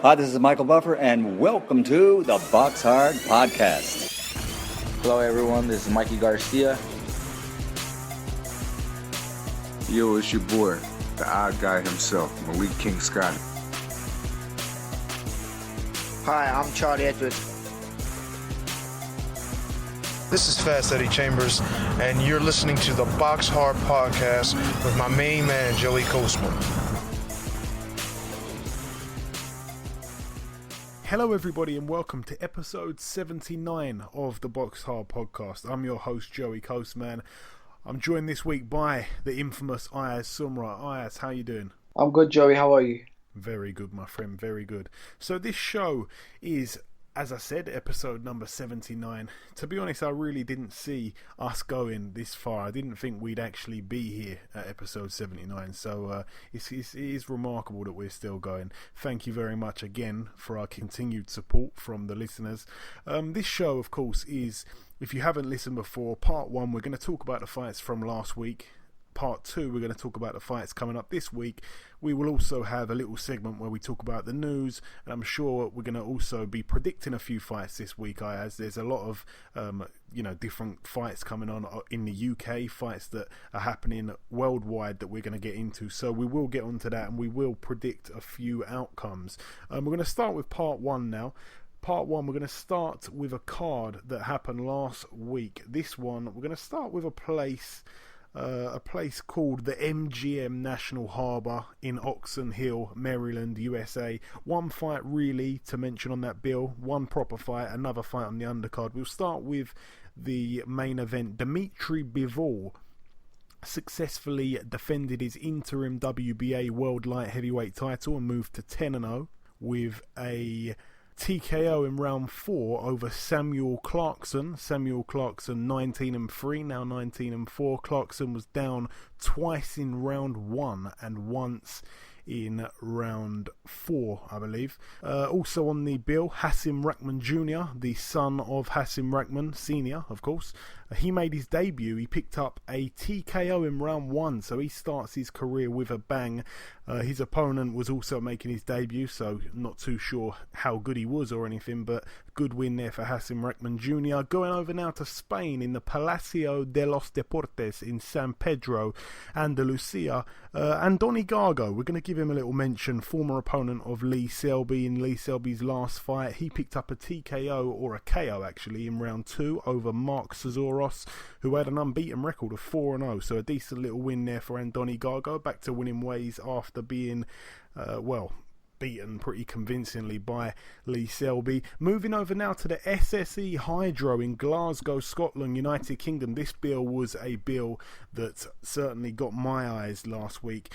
Hi, this is Michael Buffer, and welcome to the BoxHard Podcast. Hello, everyone. This is Mikey Garcia. Yo, it's your boy, the odd guy himself, Malik King Scott. Hi, I'm Charlie Edwards. This is Fast Eddie Chambers, and you're listening to the BoxHard Podcast with my main man, Joey Coastman. Hello everybody and welcome to episode 79 of the BoxHard Podcast. I'm your host Joey Coastman. I'm joined this week by the infamous Ayaz Sumra. Ayaz, how you doing? I'm good, Joey. How are you? Very good, my friend, very good. So this show is, as I said, episode number 79. To be honest, I really didn't see us going this far. I didn't think we'd actually be here at episode 79. So it is remarkable that we're still going. Thank you very much again for our continued support from the listeners. This show, of course, is, if you haven't listened before, part one, we're going to talk about the fights from last week. Part two, we're going to talk about the fights coming up this week. We will also have a little segment where we talk about the news, and I'm sure we're going to also be predicting a few fights this week, as there's a lot of different fights coming on in the UK, fights that are happening worldwide that we're going to get into. So we will get onto that, and we will predict a few outcomes. We're going to start with part one now. Part one, we're going to start with a card that happened last week. This one, we're going to start with a place called the MGM National Harbour in Oxon Hill, Maryland, USA. One fight really to mention on that bill, one proper fight, another fight on the undercard. We'll start with the main event. Dimitri Bivol successfully defended his interim WBA World Light Heavyweight title and moved to 10-0 with a TKO in round 4 over Samuel Clarkson. Samuel Clarkson 19-3, now 19-4. Clarkson was down twice in round 1 and once in round 4, I believe. Also on the bill, Hasim Rahman Jr., the son of Hasim Rahman Sr., of course. He made his debut. He picked up a TKO in round 1, so he starts his career with a bang. His opponent was also making his debut, so not too sure how good he was or anything, but good win there for Hasim Rahman Jr. Going over now to Spain in the Palacio de los Deportes in San Pedro, Andalusia. Andoni Gargo, we're going to give him a little mention, former opponent of Lee Selby in Lee Selby's last fight. He picked up a TKO, or a KO actually, in round 2 over Mark Cesaros, who had an unbeaten record of 4-0, so a decent little win there for Andoni Gargo, back to winning ways after being, beaten pretty convincingly by Lee Selby. Moving over now to the SSE Hydro in Glasgow, Scotland, United Kingdom. This bill was a bill that certainly got my eyes last week.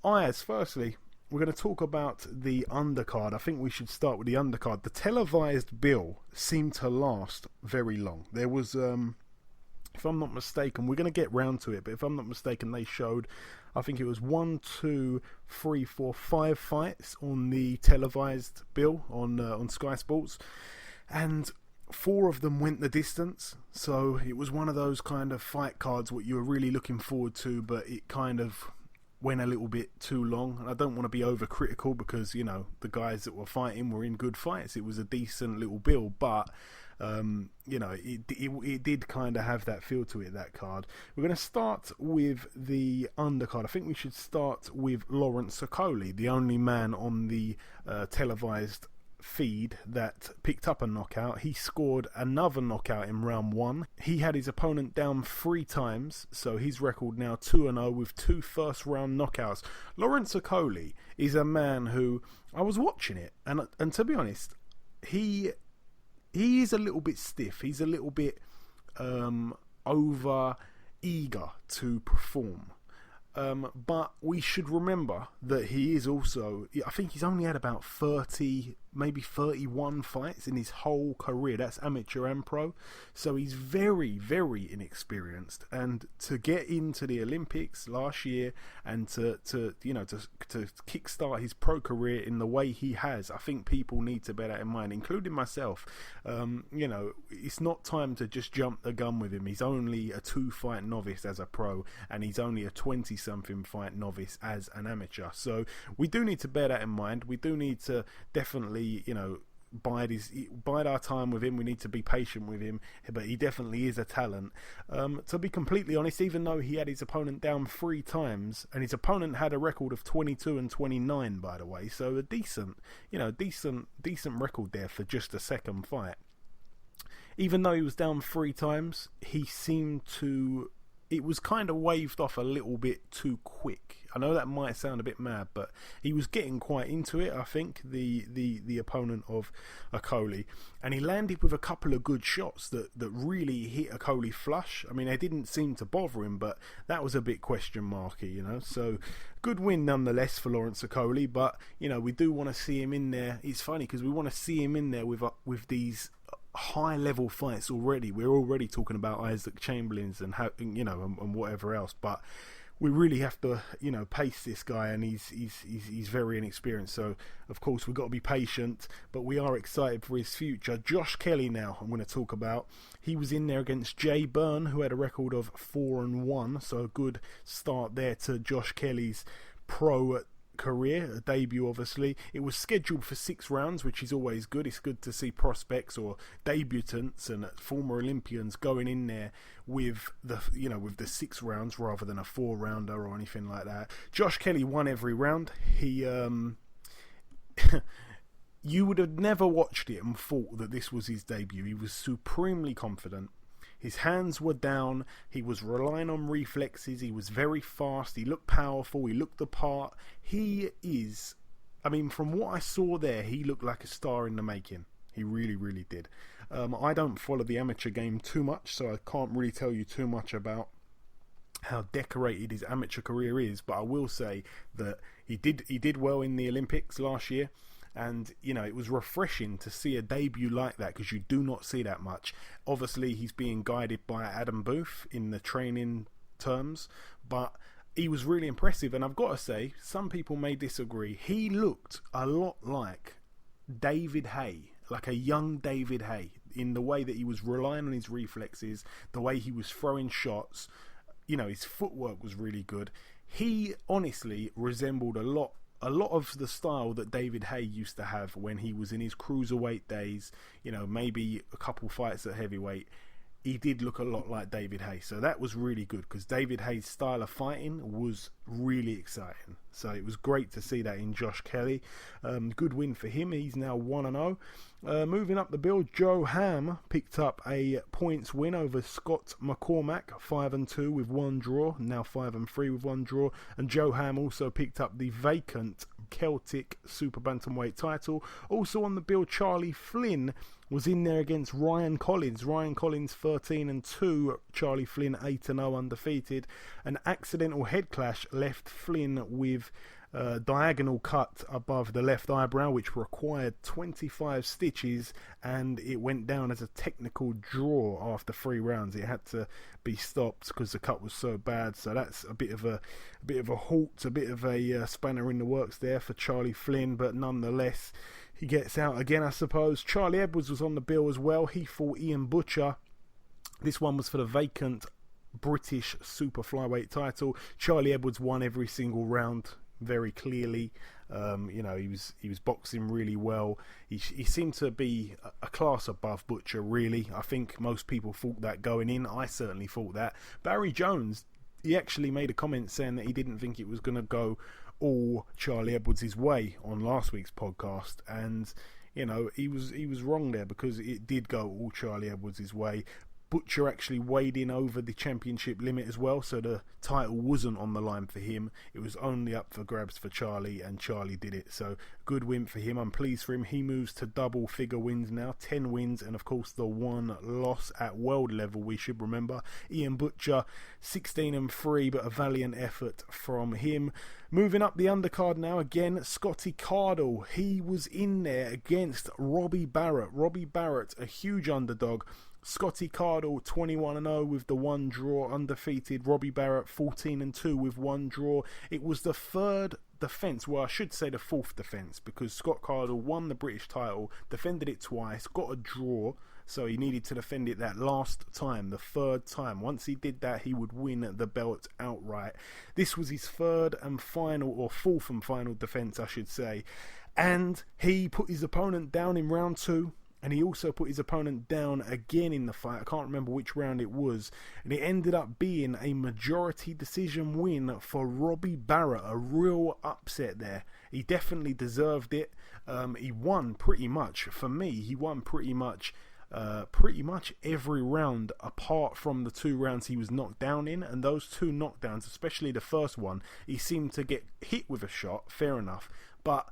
Ayaz, firstly, we're going to talk about the undercard. I think we should start with the undercard. The televised bill seemed to last very long. There was, if I'm not mistaken, we're going to get round to it, but if I'm not mistaken, they showed, I think it was 1, 2, 3, 4, 5 fights on the televised bill on Sky Sports, and 4 of them went the distance. So it was one of those kind of fight cards what you were really looking forward to, but it kind of went a little bit too long. And I don't want to be overcritical because, you know, the guys that were fighting were in good fights. It was a decent little bill, but it did kind of have that feel to it, that card. We're going to start with the undercard. I think we should start with Lawrence Okoli, the only man on the televised feed that picked up a knockout. He scored another knockout in round 1. He had his opponent down 3 times, so his record now 2-0 with 2 first round knockouts. Lawrence Okoli is a man who, I was watching it, and to be honest, he is a little bit stiff. He's a little bit over eager to perform. But we should remember that he is also, I think he's only had about 30 maybe 31 fights in his whole career. That's amateur and pro. So he's very, very inexperienced. And to get into the Olympics last year and to kickstart his pro career in the way he has, I think people need to bear that in mind, including myself. It's not time to just jump the gun with him. He's only a 2-fight novice as a pro, and he's only a 20-something fight novice as an amateur. So we do need to bear that in mind. We do need to definitely, bide our time with him. We need to be patient with him, but he definitely is a talent. To be completely honest, even though he had his opponent down 3 times, and his opponent had a record of 22-29, by the way, so a decent record there for just a second fight. Even though he was down 3 times, he seemed to... It was kind of waved off a little bit too quick. I know that might sound a bit mad, but he was getting quite into it, I think, the opponent of Okolie. And he landed with a couple of good shots that really hit Okolie flush. I mean, they didn't seem to bother him, but that was a bit question marky, So, good win nonetheless for Lawrence Okolie, but, we do want to see him in there. It's funny because we want to see him in there with these high level fights already. We're already talking about Isaac Chamberlain's and how, and whatever else, but we really have to pace this guy, and he's very inexperienced, so of course we've got to be patient, but we are excited for his future. Josh Kelly now I'm going to talk about. He was in there against Jay Byrne, who had a record of 4-1, so a good start there to Josh Kelly's pro career, a debut obviously. It was scheduled for 6 rounds, which is always good. It's good to see prospects or debutants and former Olympians going in there with the 6 rounds rather than a 4-rounder or anything like that. Josh Kelly won every round. He you would have never watched it and thought that this was his debut. He was supremely confident. His hands were down. He was relying on reflexes. He was very fast. He looked powerful. He looked the part. He is... from what I saw there, he looked like a star in the making. He really, really did. I don't follow the amateur game too much, so I can't really tell you too much about how decorated his amateur career is, but I will say that he did well in the Olympics last year. And, it was refreshing to see a debut like that, because you do not see that much. Obviously, he's being guided by Adam Booth in the training terms, but he was really impressive. And I've got to say, some people may disagree. He looked a lot like David Haye, like a young David Haye, in the way that he was relying on his reflexes, the way he was throwing shots. His footwork was really good. He honestly resembled a lot of the style that David Haye used to have when he was in his cruiserweight days, maybe a couple fights at heavyweight. He did look a lot like David Haye, so that was really good, because David Haye's style of fighting was really exciting. So it was great to see that in Josh Kelly. Good win for him. He's now 1-0. Moving up the bill, Joe Ham picked up a points win over Scott McCormack, 5-2 with 1 draw, now 5-3 with 1 draw. And Joe Ham also picked up the vacant Celtic Super Bantamweight title. Also on the bill, Charlie Flynn was in there against Ryan Collins. Ryan Collins 13-2, Charlie Flynn 8-0 undefeated. An accidental head clash left Flynn with diagonal cut above the left eyebrow, which required 25 stitches, and it went down as a technical draw after 3 rounds. It had to be stopped because the cut was so bad. So that's a bit of a halt, a bit of a spanner in the works there for Charlie Flynn, but nonetheless he gets out again, I suppose. Charlie Edwards was on the bill as well. He fought Ian Butcher. This one was for the vacant British super flyweight title. Charlie Edwards won every single round very clearly. He was boxing really well. He seemed to be a class above Butcher, really. I think most people thought that going in. I certainly thought that. Barry Jones, he actually made a comment saying that he didn't think it was going to go all Charlie Edwards' way on last week's podcast, and he was wrong there, because it did go all Charlie Edwards' way. Butcher actually weighed in over the championship limit as well, so the title wasn't on the line for him. It was only up for grabs for Charlie, and Charlie did it. So good win for him. I'm pleased for him. He moves to double figure wins now, 10 wins, and of course the one loss at world level, we should remember. Ian Butcher, 16-3, but a valiant effort from him. Moving up the undercard now, again, Scotty Cardle. He was in there against Robbie Barrett. Robbie Barrett, a huge underdog. Scotty Cardle 21-0 with the one draw, undefeated. Robbie Barrett 14-2 with one draw. It was the third defence, well I should say the fourth defence, because Scott Cardle won the British title, defended it twice, got a draw, so he needed to defend it that last time, the third time. Once he did that, he would win the belt outright. This was his fourth and final defence, I should say, and he put his opponent down in round 2. And he also put his opponent down again in the fight. I can't remember which round it was. And it ended up being a majority decision win for Robbie Barrett. A real upset there. He definitely deserved it. He won pretty much. For me, he won pretty much every round apart from the 2 rounds he was knocked down in. And those 2 knockdowns, especially the first one, he seemed to get hit with a shot. Fair enough. But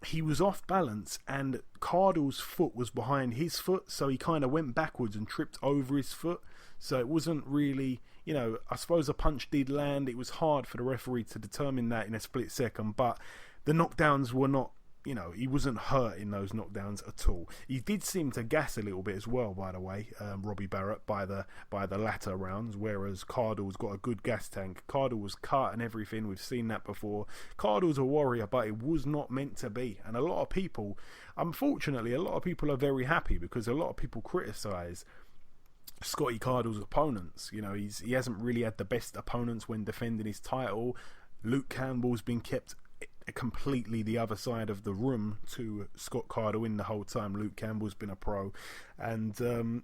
he was off balance, and Cardle's foot was behind his foot, so he kind of went backwards and tripped over his foot. So it wasn't really, I suppose a punch did land. It was hard for the referee to determine that in a split second, but the knockdowns were not, he wasn't hurt in those knockdowns at all. He did seem to gas a little bit as well, by the way, Robbie Barrett, by the latter rounds, whereas Cardle's got a good gas tank. Cardle was cut and everything. We've seen that before. Cardle's a warrior, but it was not meant to be. And unfortunately, a lot of people are very happy, because a lot of people criticise Scotty Cardle's opponents. He hasn't really had the best opponents when defending his title. Luke Campbell's been kept completely the other side of the room to Scott Cardle in the whole time. Luke Campbell's been a pro, and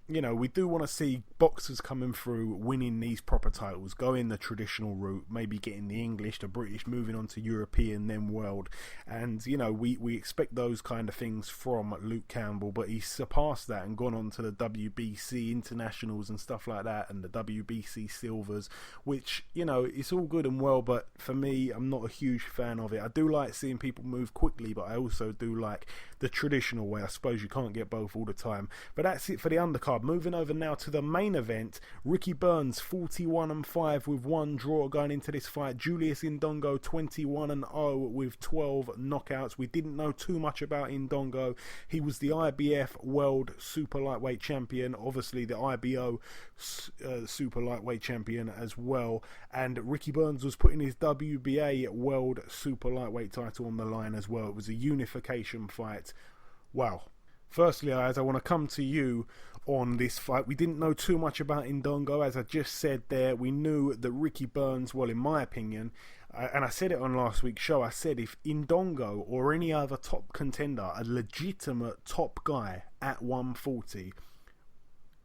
we do want to see boxers coming through winning these proper titles, going the traditional route, maybe getting the English, the British, moving on to European, then world, and we expect those kind of things from Luke Campbell, but he's surpassed that and gone on to the WBC internationals and stuff like that, and the WBC silvers, which it's all good and well, but for me, I'm not a huge fan of it. I do like seeing people move quickly, but I also do like the traditional way. I suppose you can't get both all the time. But that's it for the undercard. Moving over now to the main event. Ricky Burns 41-5 with one draw going into this fight. Julius Indongo 21-0 with 12 knockouts. We didn't know too much about Indongo. He was the IBF World Super Lightweight Champion, obviously the IBO Super Lightweight Champion as well, and Ricky Burns was putting his WBA World Super Lightweight title on the line as well. It was a unification fight. Wow. Firstly, Ayaz, I want to come to you on this fight. We didn't know too much about Indongo. As I just said there, we knew that Ricky Burns, well, in my opinion, and I said it on last week's show, I said if Indongo or any other top contender, a legitimate top guy at 140,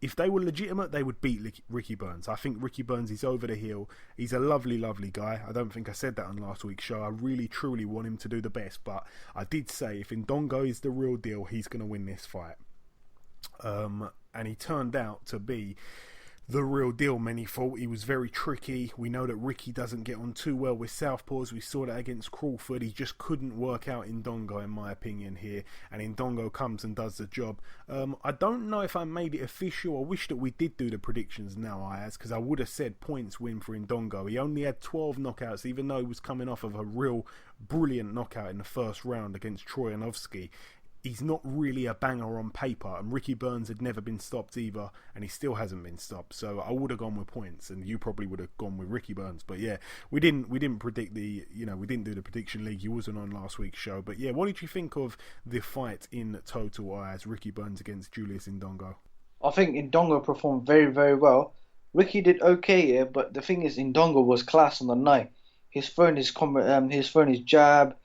if they were legitimate, they would beat Ricky Burns. I think Ricky Burns is over the hill. He's a lovely, lovely guy. I don't think I said that on last week's show. I really, truly want him to do the best. But I did say if Indongo is the real deal, he's going to win this fight. And he turned out to be the real deal. Many thought he was very tricky. We know that Ricky doesn't get on too well with southpaws. We saw that against Crawford. He just couldn't work out Indongo, in my opinion, here. And Indongo comes and does the job. I don't know if I made it official. I wish that we did do the predictions now, Ayaz, because I would have said points win for Indongo. He only had 12 knockouts, even though he was coming off of a real brilliant knockout in the first round against Troyanovsky. He's not really a banger on paper, and Ricky Burns had never been stopped either, and he still hasn't been stopped. So I would have gone with points, and you probably would have gone with Ricky Burns. But yeah, we didn't predict we didn't do the prediction league. You wasn't on last week's show. But yeah, what did you think of the fight in total as Ricky Burns against Julius Indongo? I think Indongo performed very, very well. Ricky did okay here, but the thing is, Indongo was class on the night. He's thrown his jab.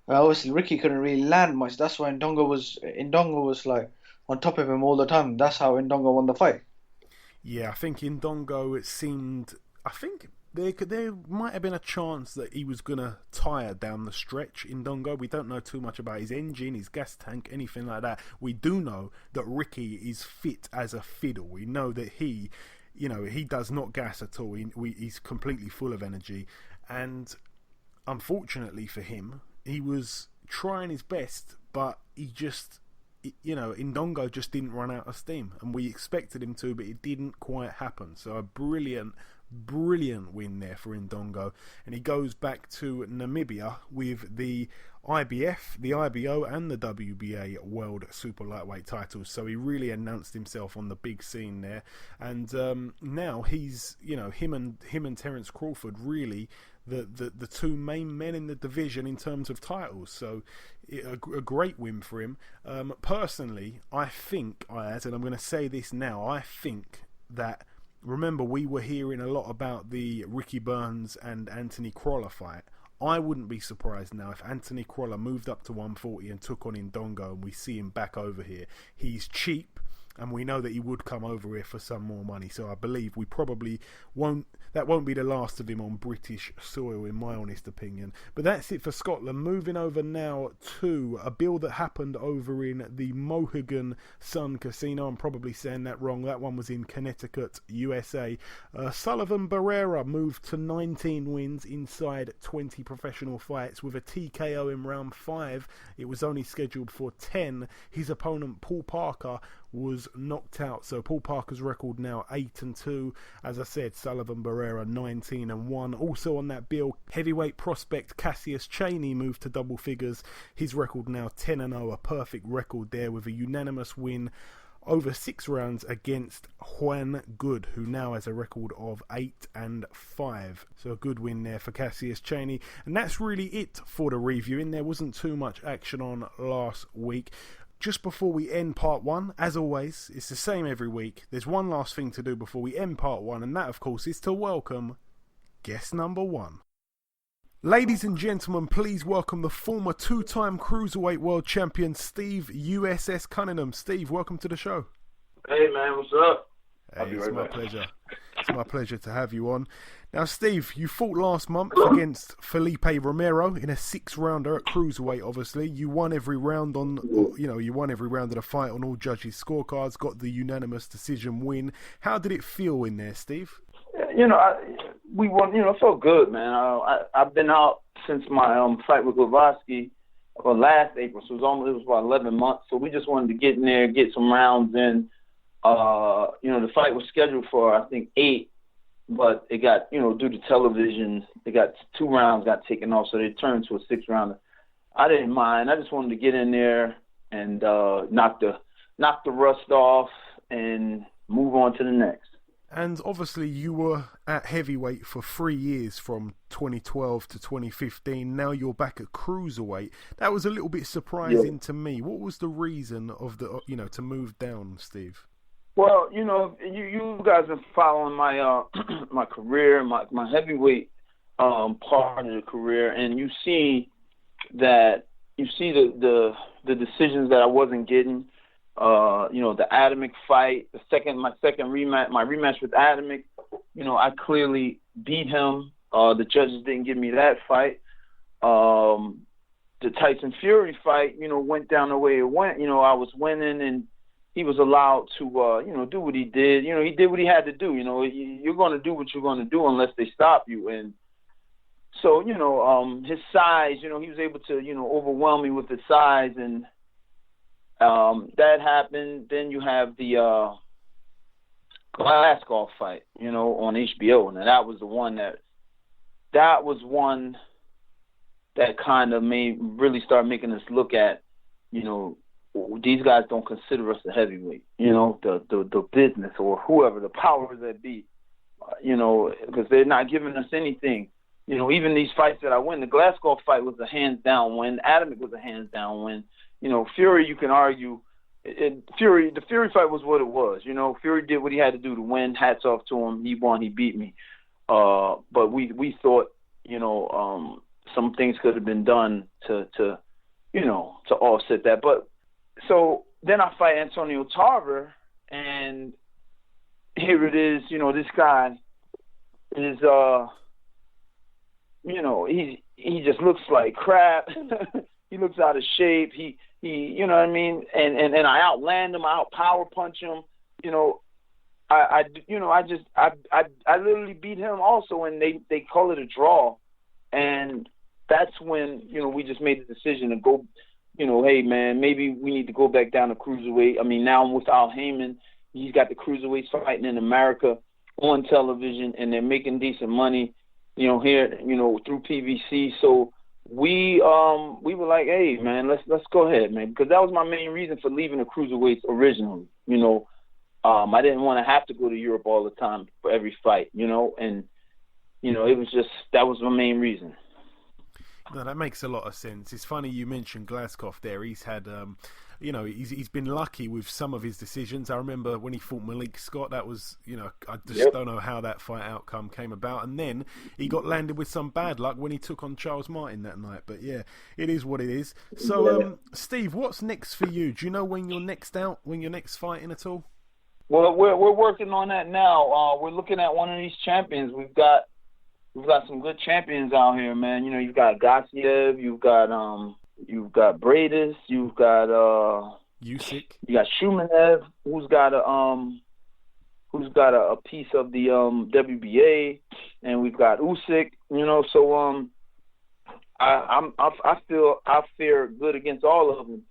Obviously, Ricky couldn't really land much. That's why Indongo was like on top of him all the time. That's how Indongo won the fight. Yeah, I think Indongo, I think there might have been a chance that he was going to tire down the stretch in Ndongo. We don't know too much about his engine, his gas tank, anything like that. We do know that Ricky is fit as a fiddle. We know that he does not gas at all. He's completely full of energy. And unfortunately for him, he was trying his best, but he just... Ndongo just didn't run out of steam, and we expected him to, but it didn't quite happen. So a brilliant win there for Ndongo, and he goes back to Namibia with the IBF, the IBO, and the WBA World Super Lightweight titles. So he really announced himself on the big scene there, and now he's, him and Terence Crawford really the two main men in the division in terms of titles. So a great win for him. Personally, I think, Ayaz, and I'm going to say this now, I think that, remember, we were hearing a lot about the Ricky Burns and Anthony Crolla fight. I wouldn't be surprised now if Anthony Crolla moved up to 140 and took on Ndongo, and we see him back over here. He's cheap, and we know that he would come over here for some more money, so I believe we probably won't be the last of him on British soil, in my honest opinion. But that's it for Scotland. Moving over now to a bill that happened over in the Mohegan Sun Casino. I'm probably saying that wrong. That one was in Connecticut, USA. Sullivan Barrera moved to 19 wins inside 20 professional fights with a TKO in round 5. It was only scheduled for 10. His opponent, Paul Parker, was knocked out. So Paul Parker's record now 8-2. As I said, Sullivan Barrera 19-1. Also on that bill, heavyweight prospect Cassius Chaney moved to double figures. His record now 10-0, a perfect record there with a unanimous win over 6 rounds against Juan Good, who now has a record of 8-5. So a good win there for Cassius Chaney. And that's really it for the reviewing. There wasn't too much action on last week. Just before we end part 1, as always, it's the same every week. There's one last thing to do before we end part 1, and that, of course, is to welcome guest number 1. Ladies and gentlemen, please welcome the former 2-time Cruiserweight World Champion, Steve USS Cunningham. Steve, welcome to the show. Hey, man, what's up? Hey, it's my pleasure. It's my pleasure to have you on. Now, Steve, you fought last month against Felipe Romero in a 6-rounder at Cruiserweight, obviously. You won every round of the fight on all judges' scorecards, got the unanimous decision win. How did it feel in there, Steve? We won, it felt good, man. I've been out since my fight with Glavatsky last April, so it was about 11 months. So we just wanted to get in there, get some rounds in. The fight was scheduled for, I think, 8, but it got, due to television, they got 2 rounds got taken off, so they turned to a 6-rounder. I didn't mind. I just wanted to get in there and knock the rust off and move on to the next. And obviously you were at heavyweight for 3 years from 2012 to 2015. Now you're back at Cruiserweight. That was a little bit surprising to me. What was the reason of to move down, Steve? Well, you guys have been following my my career, my heavyweight part of the career, and you see the decisions that I wasn't getting. The Adamic fight, my rematch with Adamic, I clearly beat him. The judges didn't give me that fight. The Tyson Fury fight, went down the way it went. I was winning and he was allowed to, do what he did. He did what he had to do. You're going to do what you're going to do unless they stop you. And so, his size, he was able to, overwhelm me with his size. And that happened. Then you have the Glasgow fight, on HBO. And that was the one that kind of really start making us look at, these guys don't consider us a heavyweight, the business or whoever, the powers that be, because they're not giving us anything. Even these fights that I win, the Glasgow fight was a hands-down win. Adamic was a hands-down win. Fury, you can argue, the Fury fight was what it was. Fury did what he had to do to win. Hats off to him. He won. He beat me. But we thought, some things could have been done to offset that. But so then I fight Antonio Tarver, and here it is. This guy is he just looks like crap. He looks out of shape. He you know what I mean? And I outland him, I out power punch him. I literally beat him also, and they call it a draw. And that's when, we just made the decision to go, hey man, maybe we need to go back down to cruiserweight. I mean, now I'm with Al Heyman. He's got the cruiserweights fighting in America on television, and they're making decent money, here, through PVC. So we were like, hey man, let's go ahead, man, because that was my main reason for leaving the cruiserweights originally. I didn't want to have to go to Europe all the time for every fight, and it was just, that was my main reason. No, that makes a lot of sense. It's funny you mentioned Glazkov there. He's had, he's been lucky with some of his decisions. I remember when he fought Malik Scott, that was, I just don't know how that fight outcome came about. And then he got landed with some bad luck when he took on Charles Martin that night. But yeah, it is what it is. So, Steve, what's next for you? Do you know when you're next out, when you're next fighting at all? Well, we're working on that now. We're looking at one of these champions. We've got some good champions out here, man. You've got Gassiev, you've got Bradis, you've got Usyk. You got Shumanev, who's got a piece of the WBA, and we've got Usyk. So I feel I fare good against all of them.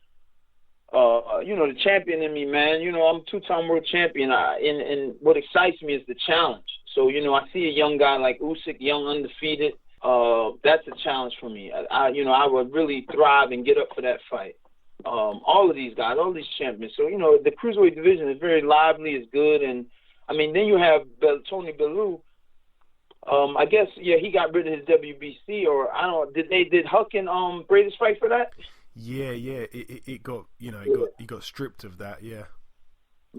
The champion in me, man. I'm a 2-time world champion, and what excites me is the challenge. So, I see a young guy like Usyk, young, undefeated. That's a challenge for me. I would really thrive and get up for that fight. All of these guys, all these champions. So, the cruiserweight division is very lively, it's good. And, then you have Tony Bellew. I guess, he got rid of his WBC, or I don't know. Did Huck and Bradis fight for that? Yeah, it got, he got stripped of that, yeah.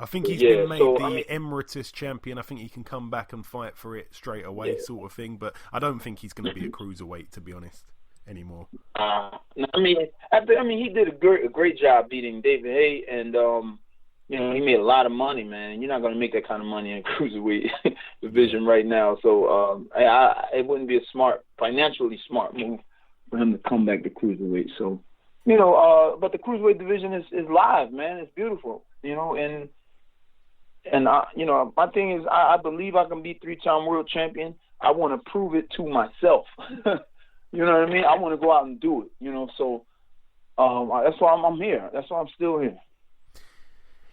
I think he's been made the Emeritus champion. I think he can come back and fight for it straight away, sort of thing. But I don't think he's going to be a cruiserweight, to be honest, anymore. He did a great job beating David Haye, and he made a lot of money, man. You're not going to make that kind of money in a cruiserweight division right now. So it wouldn't be a financially smart move for him to come back to cruiserweight. So, but the cruiserweight division is live, man. It's beautiful, And my thing is, I believe I can be 3-time world champion. I want to prove it to myself. You know what I mean? I want to go out and do it. So that's why I'm here. That's why I'm still here.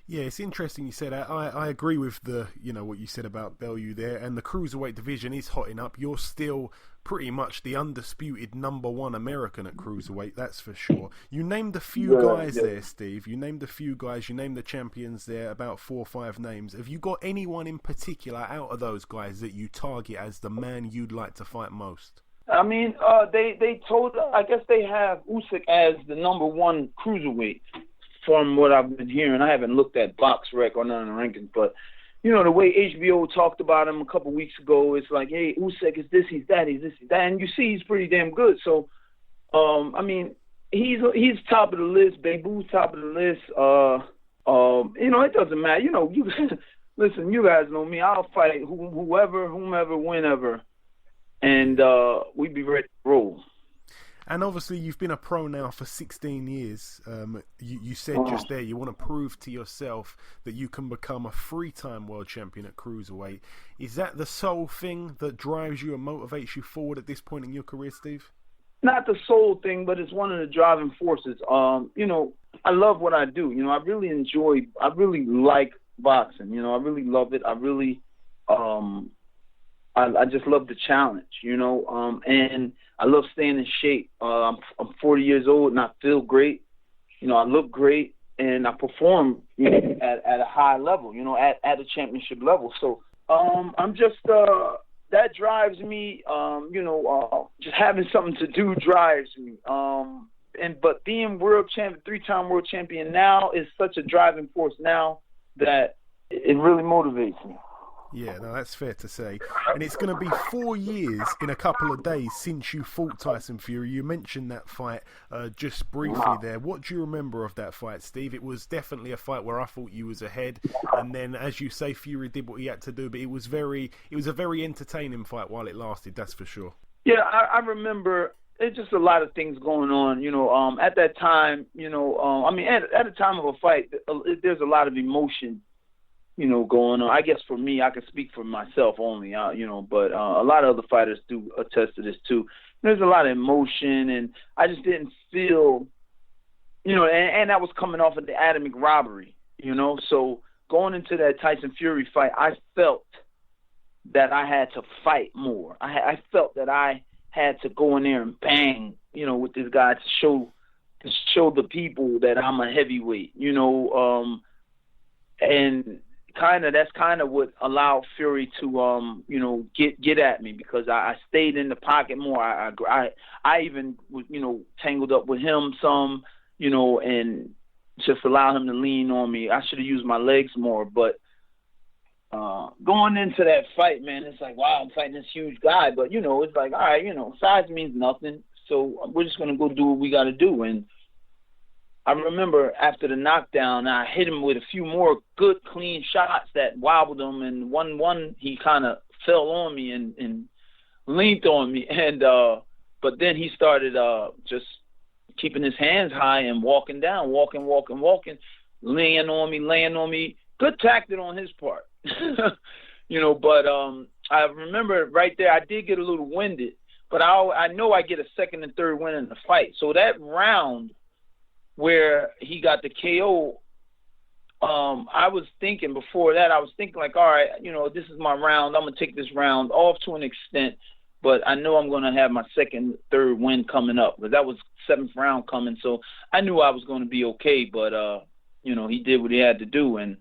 Yeah, it's interesting you said that. I agree with what you said about Bellew there, and the cruiserweight division is hotting up. You're still pretty much the undisputed #1 American at cruiserweight, that's for sure. You named a few guys there, Steve. You named a few guys. You named the champions there, about 4 or 5 names. Have you got anyone in particular out of those guys that you target as the man you'd like to fight most? They told. I guess they have Usyk as the #1 cruiserweight. From what I've been hearing, I haven't looked at BoxRec or none of the rankings, but the way HBO talked about him a couple weeks ago, it's like, hey, Usyk is this, he's that, he's this, he's that, and you see he's pretty damn good. So, he's top of the list. Bebu's top of the list. It doesn't matter. Listen, you guys know me. I'll fight whomever, whenever, and we'd be ready to roll. And obviously, you've been a pro now for 16 years. You said just there you want to prove to yourself that you can become a 3-time world champion at cruiserweight. Is that the sole thing that drives you and motivates you forward at this point in your career, Steve? Not the sole thing, but it's one of the driving forces. I love what I do. I really like boxing. I really love it. I really, I just love the challenge, and I love staying in shape. I'm 40 years old and I feel great. I look great and I perform at a high level, at a championship level. So I'm just that drives me. Just having something to do drives me. But being world champion, 3-time world champion now is such a driving force now that it really motivates me. Yeah, no, that's fair to say. And it's going to be 4 years in a couple of days since you fought Tyson Fury. You mentioned that fight just briefly there. What do you remember of that fight, Steve? It was definitely a fight where I thought you was ahead. And then, as you say, Fury did what he had to do. But it was a very entertaining fight while it lasted, that's for sure. Yeah, I remember. It's just a lot of things going on, at that time, at the time of a fight, there's a lot of emotion, going on. I guess for me, I can speak for myself only, but a lot of other fighters do attest to this too. There's a lot of emotion, and I just didn't feel, and that was coming off of the atomic robbery, so going into that Tyson Fury fight, I felt that I had to fight more. I felt that I had to go in there and bang, with this guy to show the people that I'm a heavyweight, and that's kind of what allowed Fury to, get at me, because I stayed in the pocket more. I even was, tangled up with him some, and just allow him to lean on me. I should have used my legs more, but going into that fight, man, it's like, wow, I'm fighting this huge guy, but it's like, all right, size means nothing, so we're just gonna go do what we got to do. And I remember after the knockdown, I hit him with a few more good, clean shots that wobbled him, and one he kind of fell on me and leaned on me, and but then he started just keeping his hands high and walking down, walking, laying on me. Good tactic on his part. But I remember right there, I did get a little winded, but I know I get a second and third win in the fight. So that round where he got the KO, I was thinking before that, like, all right, this is my round. I'm going to take this round off to an extent, but I know I'm going to have my second, third win coming up, because that was 7th round coming. So I knew I was going to be okay, but, he did what he had to do, and,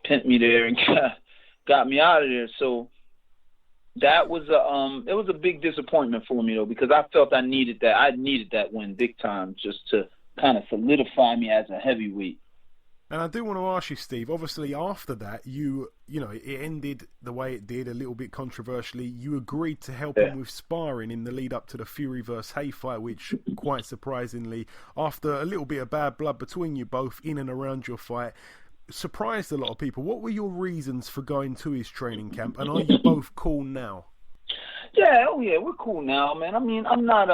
pinned me there and got me out of there. So that was it was a big disappointment for me, though, because I felt I needed that. I needed that win big time, just to kind of solidify me as a heavyweight. And I do want to ask you, Steve, obviously after that, it ended the way it did, a little bit controversially. You agreed to help him with sparring in the lead up to the Fury vs. Hay fight, which, quite surprisingly, after a little bit of bad blood between you both in and around your fight, surprised a lot of people. What were your reasons for going to his training camp, and are you both cool now? Yeah, we're cool now, man. I mean, I'm not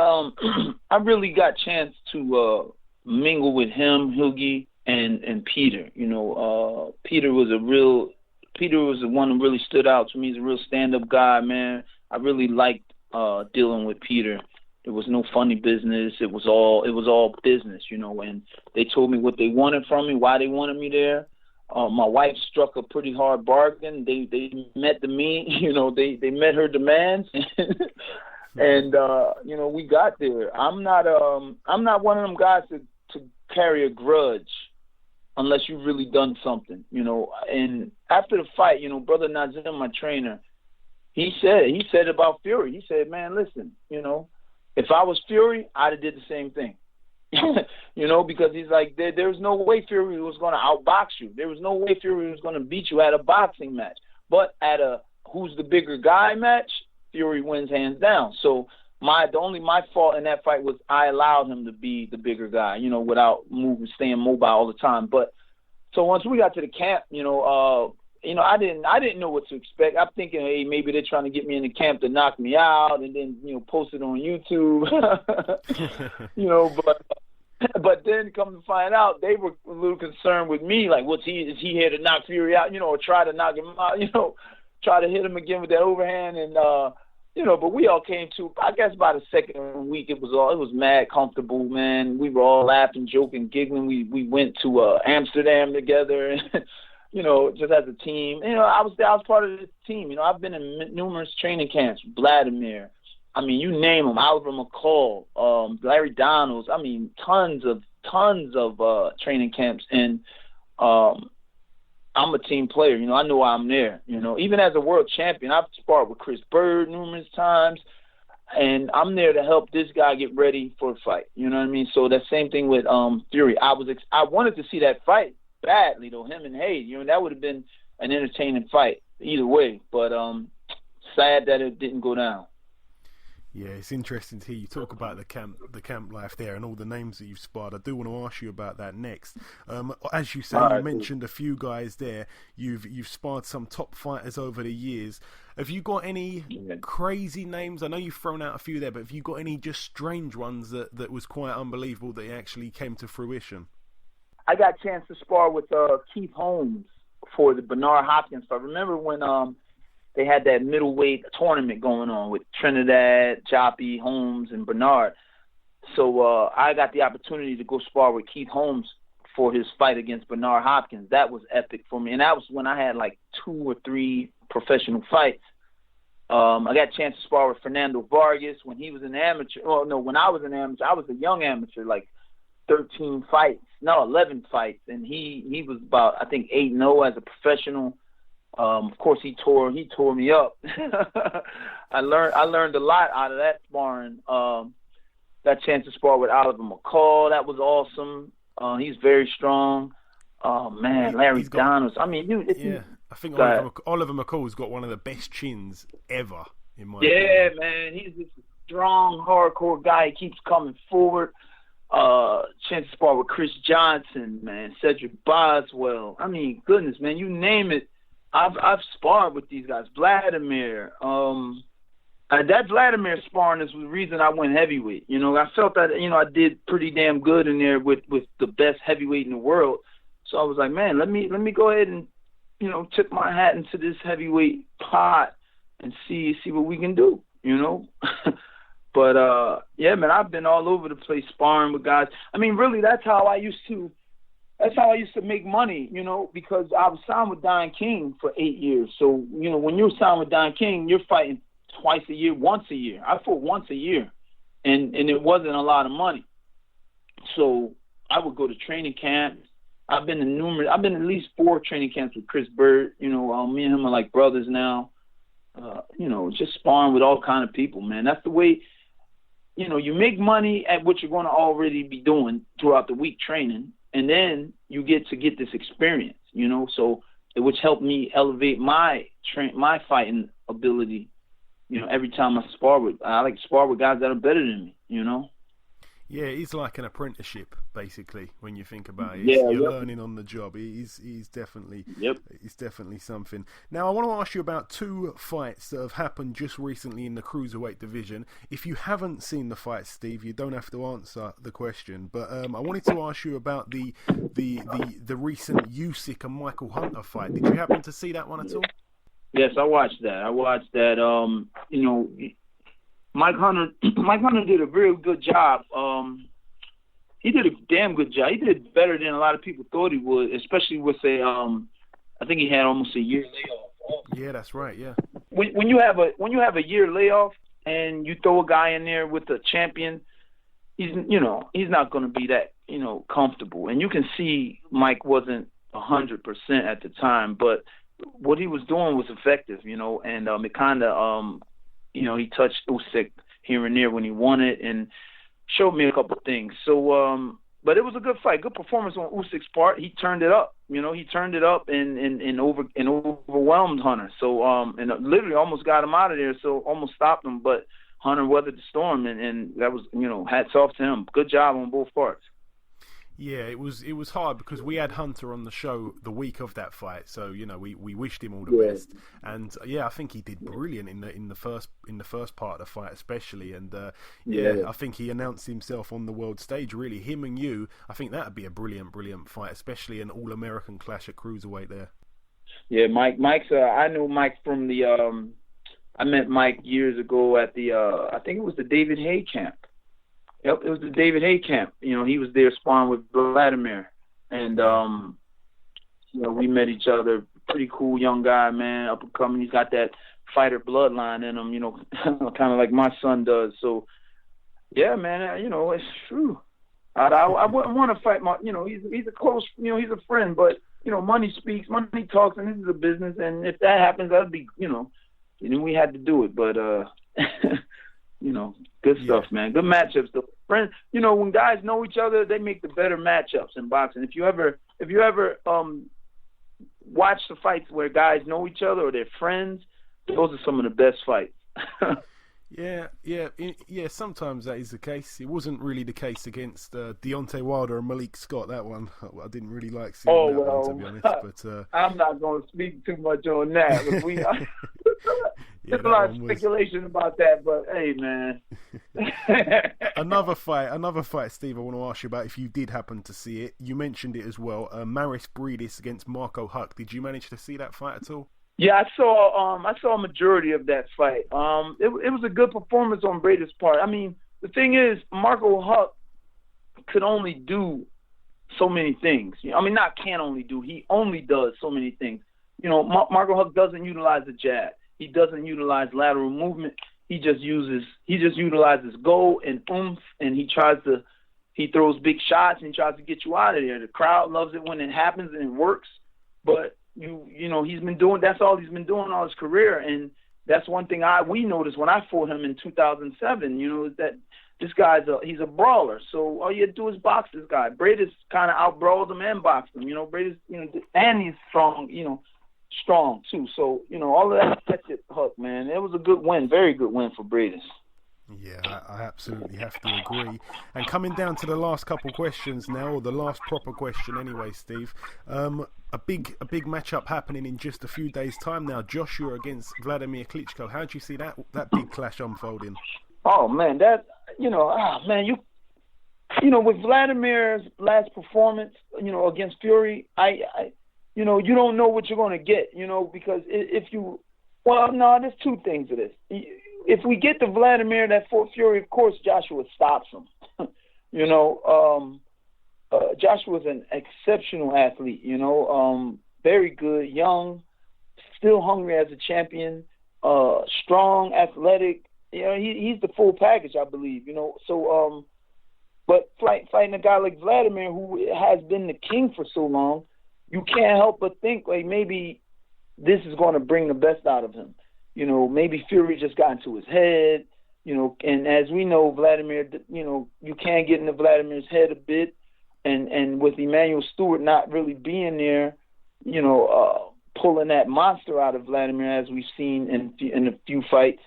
I really got a chance to mingle with him, Hilgi, and Peter. Peter was the one who really stood out to me. He's a real stand-up guy, man. I really liked dealing with Peter. There was no funny business. It was all business, and they told me what they wanted from me, why they wanted me there. My wife struck a pretty hard bargain. They met they met her demands, and we got there. I'm not one of them guys to carry a grudge unless you've really done something, And after the fight, Brother Nazim, my trainer, he said about Fury. He said, man, listen, if I was Fury, I'd have did the same thing. Because he's like, there's no way Fury was going to outbox you. There was no way Fury was going to beat you at a boxing match. But at a who's the bigger guy match, Fury wins hands down. So my fault in that fight was I allowed him to be the bigger guy, without staying mobile all the time. But so once we got to the camp, I didn't know what to expect. I'm thinking, hey, maybe they're trying to get me in the camp to knock me out and then, post it on YouTube. But then come to find out, they were a little concerned with me, like, is he here to knock Fury out, or try to knock him out, try to hit him again with that overhand, and but we all came to, I guess by the second week, it was mad comfortable, man. We were all laughing, joking, giggling. We went to Amsterdam together, and just as a team. I was part of this team. I've been in numerous training camps. Vladimir, I mean, you name them. Oliver McCall, Larry Donalds. I mean, tons of training camps, and I'm a team player. I know why I'm there. Even as a world champion, I've sparred with Chris Bird numerous times, and I'm there to help this guy get ready for a fight. You know what I mean? So that same thing with Fury. I wanted to see that fight badly, though, him and Hayes. That would have been an entertaining fight either way. But sad that it didn't go down. Yeah, it's interesting to hear you talk about the camp life there and all the names that you've sparred. I do want to ask you about that next. As you say, you mentioned a few guys there. You've sparred some top fighters over the years. Have you got any crazy names? I know you've thrown out a few there, but have you got any just strange ones that was quite unbelievable that actually came to fruition? I got a chance to spar with Keith Holmes for the Bernard Hopkins fight. Remember when they had that middleweight tournament going on with Trinidad, Joppy, Holmes, and Bernard. So I got the opportunity to go spar with Keith Holmes for his fight against Bernard Hopkins. That was epic for me. And that was when I had like 2 or 3 professional fights. I got a chance to spar with Fernando Vargas when he was an amateur. Well, no, when I was an amateur, I was a young amateur, like 11 fights. And he was about, I think, 8-0 as a professional. Of course, he tore me up. I learned a lot out of that sparring. Got a chance to spar with Oliver McCall. That was awesome. He's very strong. Oh man, Larry Donalds. I mean, I think Oliver McCall's got one of the best chins ever in my opinion. Yeah, man, he's just a strong, hardcore guy. He keeps coming forward. Chance to spar with Chris Johnson, man, Cedric Boswell. I mean, goodness, man, you name it. I've sparred with these guys. Vladimir. That Vladimir sparring is the reason I went heavyweight. You know, I felt that, I did pretty damn good in there with the best heavyweight in the world. So I was like, man, let me go ahead and, tip my hat into this heavyweight pot and see what we can do, But, yeah, man, I've been all over the place sparring with guys. I mean, really, that's how I used to make money, because I was signed with Don King for 8 years. So, when you're signed with Don King, you're fighting twice a year, once a year. I fought once a year, and it wasn't a lot of money. So I would go to training camps. I've been at least 4 training camps with Chris Bird. Me and him are like brothers now. Just sparring with all kind of people, man. That's the way, you make money at what you're going to already be doing throughout the week training. And then you get this experience, so which helped me elevate my fighting ability. Every time I like to spar with guys that are better than me, Yeah, it's like an apprenticeship, basically, when you think about it. You're learning on the job. He's definitely something. Now, I want to ask you about 2 fights that have happened just recently in the Cruiserweight division. If you haven't seen the fights, Steve, you don't have to answer the question. But I wanted to ask you about the recent Usyk and Michael Hunter fight. Did you happen to see that one at all? Yes, I watched that. Mike Hunter did a very good job. He did a damn good job. He did better than a lot of people thought he would, especially with I think he had almost a year layoff. Yeah, that's right. Yeah. When you have a year layoff and you throw a guy in there with a champion, he's not going to be that comfortable. And you can see Mike wasn't 100% at the time, but what he was doing was effective, and it kind of he touched Usyk here and there when he won it and showed me a couple of things. So, but it was a good fight, good performance on Usyk's part. He turned it up, and overwhelmed Hunter. So, and literally almost got him out of there. So almost stopped him, but Hunter weathered the storm, and that was, hats off to him. Good job on both parts. Yeah, it was hard because we had Hunter on the show the week of that fight, so we wished him all the best. And I think he did brilliant in the first part of the fight, especially. And I think he announced himself on the world stage. Really, him and you, I think that'd be a brilliant fight, especially an all-American clash at cruiserweight there. Yeah, Mike's. I know Mike from the. I met Mike years ago at the. I think it was the David Haye camp. Yep, it was the David Haye camp. He was there sparring with Vladimir. And, we met each other. Pretty cool young guy, man, up and coming. He's got that fighter bloodline in him, kind of like my son does. So, yeah, man, it's true. I wouldn't want to fight he's a close, he's a friend, but, money speaks, money talks, and this is a business. And if that happens, that'd be, we had to do it. But, good stuff, man. Good matchups. The friends, when guys know each other, they make the better matchups in boxing. If you ever watch the fights where guys know each other or they're friends, those are some of the best fights. Yeah. Sometimes that is the case. It wasn't really the case against Deontay Wilder and Malik Scott. That one, I didn't really like seeing that one, to be honest. But I'm not going to speak too much on that. There's a lot of speculation about that, but hey, man. Another fight, Steve, I want to ask you about, if you did happen to see it. You mentioned it as well. Maris Bridis against Marco Huck. Did you manage to see that fight at all? Yeah, I saw a majority of that fight. It was a good performance on Bridis' part. I mean, the thing is, Marco Huck could only do so many things. I mean, not can only do. He only does so many things. Marco Huck doesn't utilize the jab. He doesn't utilize lateral movement. He just utilizes go and oomph, and he throws big shots and he tries to get you out of there. The crowd loves it when it happens and it works, but he's been doing, that's all he's been doing all his career, and that's one thing we noticed when I fought him in 2007, is that this guy's he's a brawler, so all you have to do is box this guy. Bridis kind of out-brawled him and boxed him, Bridis, and he's strong too, so, all of that's it, Huck, man. It was a good win, very good win for Bridis. Yeah, I absolutely have to agree. And coming down to the last couple questions now, or the last proper question anyway, Steve. A big matchup happening in just a few days' time now. Joshua against Vladimir Klitschko. How do you see that big clash unfolding? Oh man, with Vladimir's last performance, against Fury, you don't know what you're going to get, because there's two things to this. If we get to Vladimir that fought Fury, of course Joshua stops him. Joshua's an exceptional athlete, very good, young, still hungry as a champion, strong, athletic. He's the full package, I believe, So, but fighting a guy like Vladimir, who has been the king for so long, you can't help but think, like, maybe this is going to bring the best out of him. Maybe Fury just got into his head, and as we know, Vladimir, you can get into Vladimir's head a bit, and with Emmanuel Stewart not really being there, pulling that monster out of Vladimir, as we've seen in a few fights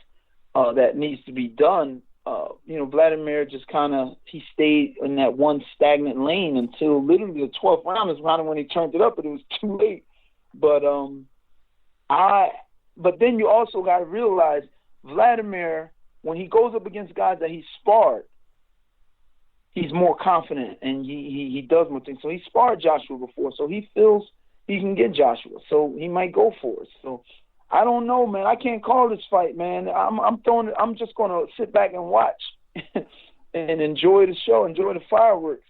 that needs to be done, Vladimir just he stayed in that one stagnant lane until literally the 12th round is around when he turned it up, but it was too late. But then you also got to realize Vladimir, when he goes up against guys that he sparred, he's more confident and he does more things. So he sparred Joshua before, so he feels he can get Joshua. So he might go for it. So I don't know, man. I can't call this fight, man. I'm just going to sit back and watch and enjoy the show, enjoy the fireworks.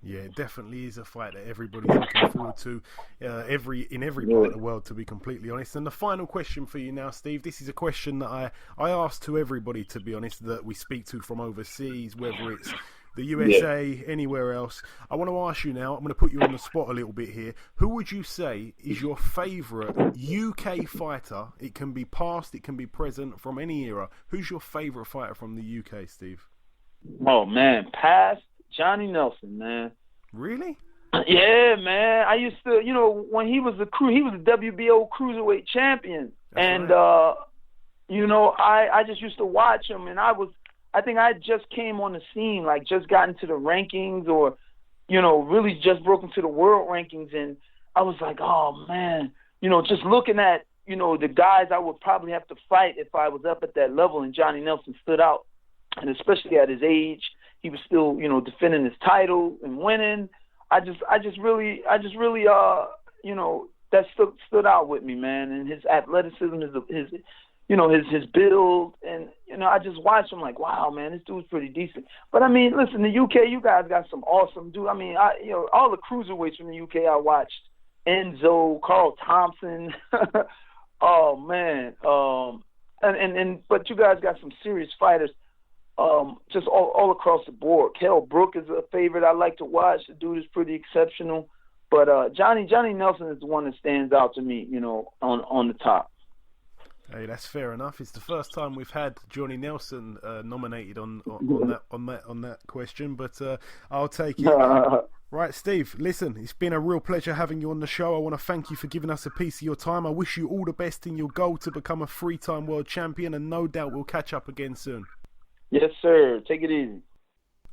Yeah, it definitely is a fight that everybody's looking forward to in every part of the world, to be completely honest. And the final question for you now, Steve, this is a question that I ask to everybody, to be honest, that we speak to from overseas, whether it's the USA, anywhere else. I want to ask you now, I'm going to put you on the spot a little bit here. Who would you say is your favourite UK fighter? It can be past, it can be present, from any era. Who's your favourite fighter from the UK, Steve? Oh, man, past? Johnny Nelson, man. Really? Yeah, man. I used to, when he was the WBO Cruiserweight champion. That's and, right. I just used to watch him, and I think I just came on the scene, like just got into the rankings, or, really just broke into the world rankings, and I was like, oh, man, just looking at, the guys I would probably have to fight if I was up at that level, and Johnny Nelson stood out, and especially at his age. He was still, defending his title and winning. I just really, that stood out with me, man. And his athleticism, his build, and I just watched him like, wow, man, this dude's pretty decent. But I mean, listen, the UK, you guys got some awesome dude. I mean, all the cruiserweights from the UK I watched. Enzo, Carl Thompson. Oh man, but you guys got some serious fighters. Just all across the board. Kell Brook is a favorite I like to watch. The dude is pretty exceptional. But Johnny Nelson is the one that stands out to me, on the top. Hey, that's fair enough. It's the first time we've had Johnny Nelson nominated on that question, but I'll take it. Right, Steve, listen, it's been a real pleasure having you on the show. I want to thank you for giving us a piece of your time. I wish you all the best in your goal to become a 3-time world champion, and no doubt we'll catch up again soon. Yes, sir. Take it easy.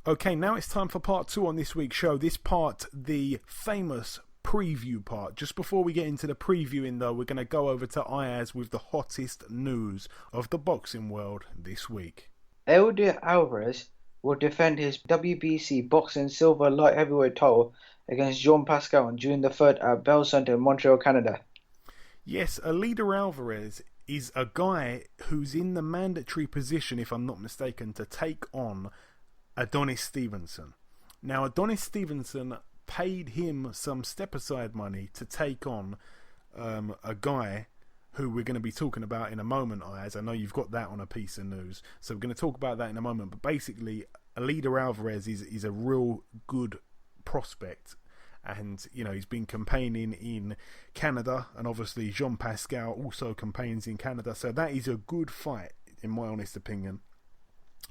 Okay, now it's time for part 2 on this week's show. This part, the famous preview part. Just before we get into the previewing, though, we're going to go over to Ayaz with the hottest news of the boxing world this week. Eleider Alvarez will defend his WBC boxing silver light heavyweight title against Jean Pascal on June the 3rd at Bell Centre in Montreal, Canada. Yes, Eleider Alvarez is a guy who's in the mandatory position, if I'm not mistaken, to take on Adonis Stevenson. Now, Adonis Stevenson paid him some step-aside money to take on a guy who we're going to be talking about in a moment, Ayaz. I know you've got that on a piece of news, so we're going to talk about that in a moment. But basically, Eleider Alvarez is a real good prospect, and you know he's been campaigning in Canada, and obviously Jean Pascal also campaigns in Canada, so that is a good fight, in my honest opinion.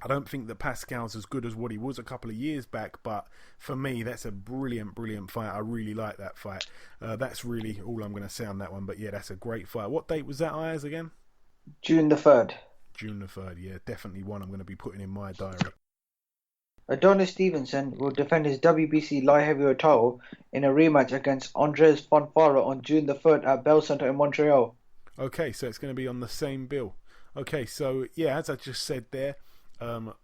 I don't think that Pascal's as good as what he was a couple of years back, but for me, that's a brilliant fight. I really like that fight. That's really all I'm going to say on that one, but yeah, that's a great fight. What date was that, Ayaz, again? June the 3rd. June the 3rd, yeah, definitely one I'm going to be putting in my diary. Adonis Stevenson will defend his WBC light heavyweight title in a rematch against Andres Fonfara on June the 3rd at Bell Centre in Montreal. Okay, so it's going to be on the same bill. Okay, so yeah, as I just said there,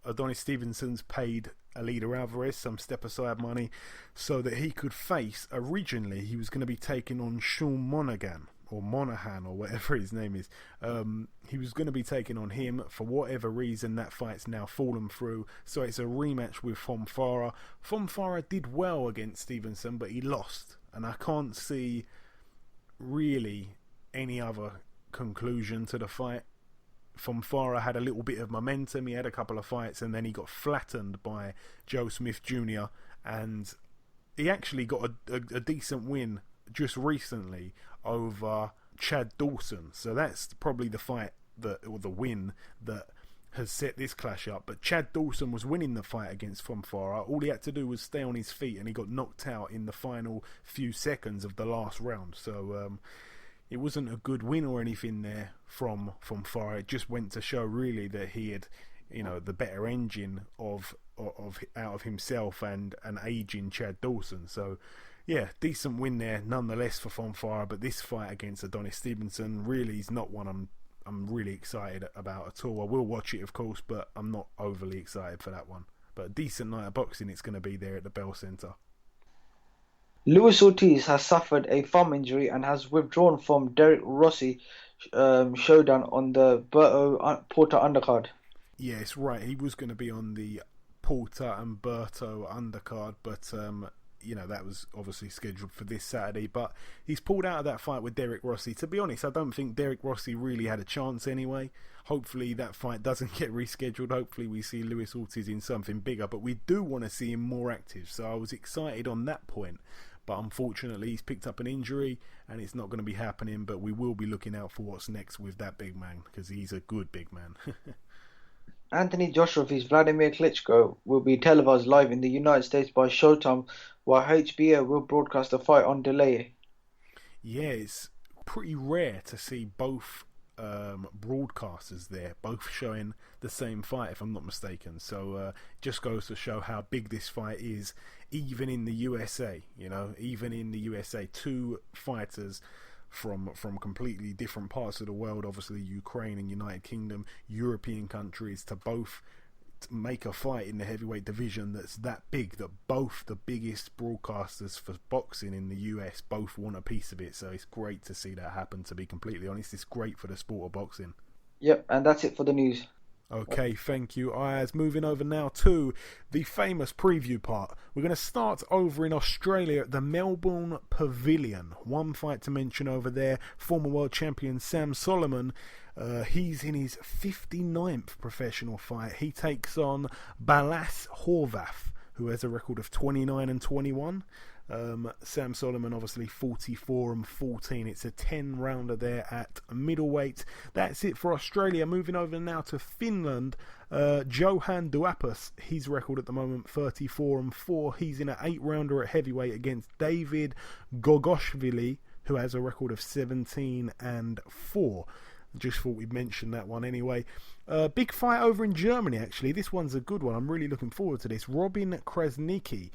Adonis Stevenson's paid Eleider Alvarez some step-aside money so that he could face, originally he was going to be taking on Sean Monaghan, or Monahan, or whatever his name is. He was going to be taking on him. For whatever reason, that fight's now fallen through, so it's a rematch with Fonfara. Fonfara did well against Stevenson, but he lost, and I can't see really any other conclusion to the fight. Fonfara had a little bit of momentum, he had a couple of fights, and then he got flattened by Joe Smith Jr. and he actually got a decent win just recently over Chad Dawson, so that's probably the fight or the win that has set this clash up. But Chad Dawson was winning the fight against Fonfara. All he had to do was stay on his feet, and he got knocked out in the final few seconds of the last round. So it wasn't a good win or anything there from Fonfara. It just went to show really that he had, you know, the better engine of out of himself and an aging Chad Dawson. So yeah, decent win there nonetheless for Fonfara. But this fight against Adonis Stevenson really is not one I'm really excited about at all. I will watch it, of course, but I'm not overly excited for that one. But a decent night of boxing it's going to be there at the Bell Centre. Luis Ortiz has suffered a thumb injury and has withdrawn from Derek Rossi showdown on the Berto Porter undercard. Yes, right. He was going to be on the Porter and Berto undercard, but you know, that was obviously scheduled for this Saturday. But he's pulled out of that fight with Derek Rossi. To be honest, I don't think Derek Rossi really had a chance anyway. Hopefully that fight doesn't get rescheduled. Hopefully we see Luis Ortiz in something bigger, but we do want to see him more active. So I was excited on that point. But unfortunately, he's picked up an injury and it's not going to be happening. But we will be looking out for what's next with that big man, because he's a good big man. Anthony Joshua vs Vladimir Klitschko will be televised live in the United States by Showtime, while HBO will broadcast the fight on delay. Yeah, it's pretty rare to see both broadcasters there, both showing the same fight, if I'm not mistaken. So just goes to show how big this fight is, even in the USA. You know, even in the USA, two fighters from completely different parts of the world, obviously Ukraine and United Kingdom, European countries, to both make a fight in the heavyweight division that's that big, that both the biggest broadcasters for boxing in the US both want a piece of it. So it's great to see that happen, to be completely honest. It's great for the sport of boxing. Yep, and that's it for the news. Okay, thank you, Ayaz. Moving over now to the famous preview part. We're going to start over in Australia at the Melbourne Pavilion. One fight to mention over there, former world champion Sam Solomon. He's in his 59th professional fight. He takes on Balas Horvath, who has a record of 29-21. Sam Solomon obviously 44-14. It's a 10-rounder there at middleweight. That's it for Australia. Moving over now to Finland. Johan Duapus, his record at the moment 34-4. He's in an 8-rounder at heavyweight against David Gogoshvili, who has a record of 17-4. Just thought we'd mention that one anyway. Big fight over in Germany, actually. This one's a good one. I'm really looking forward to this. Robin Krasnicki,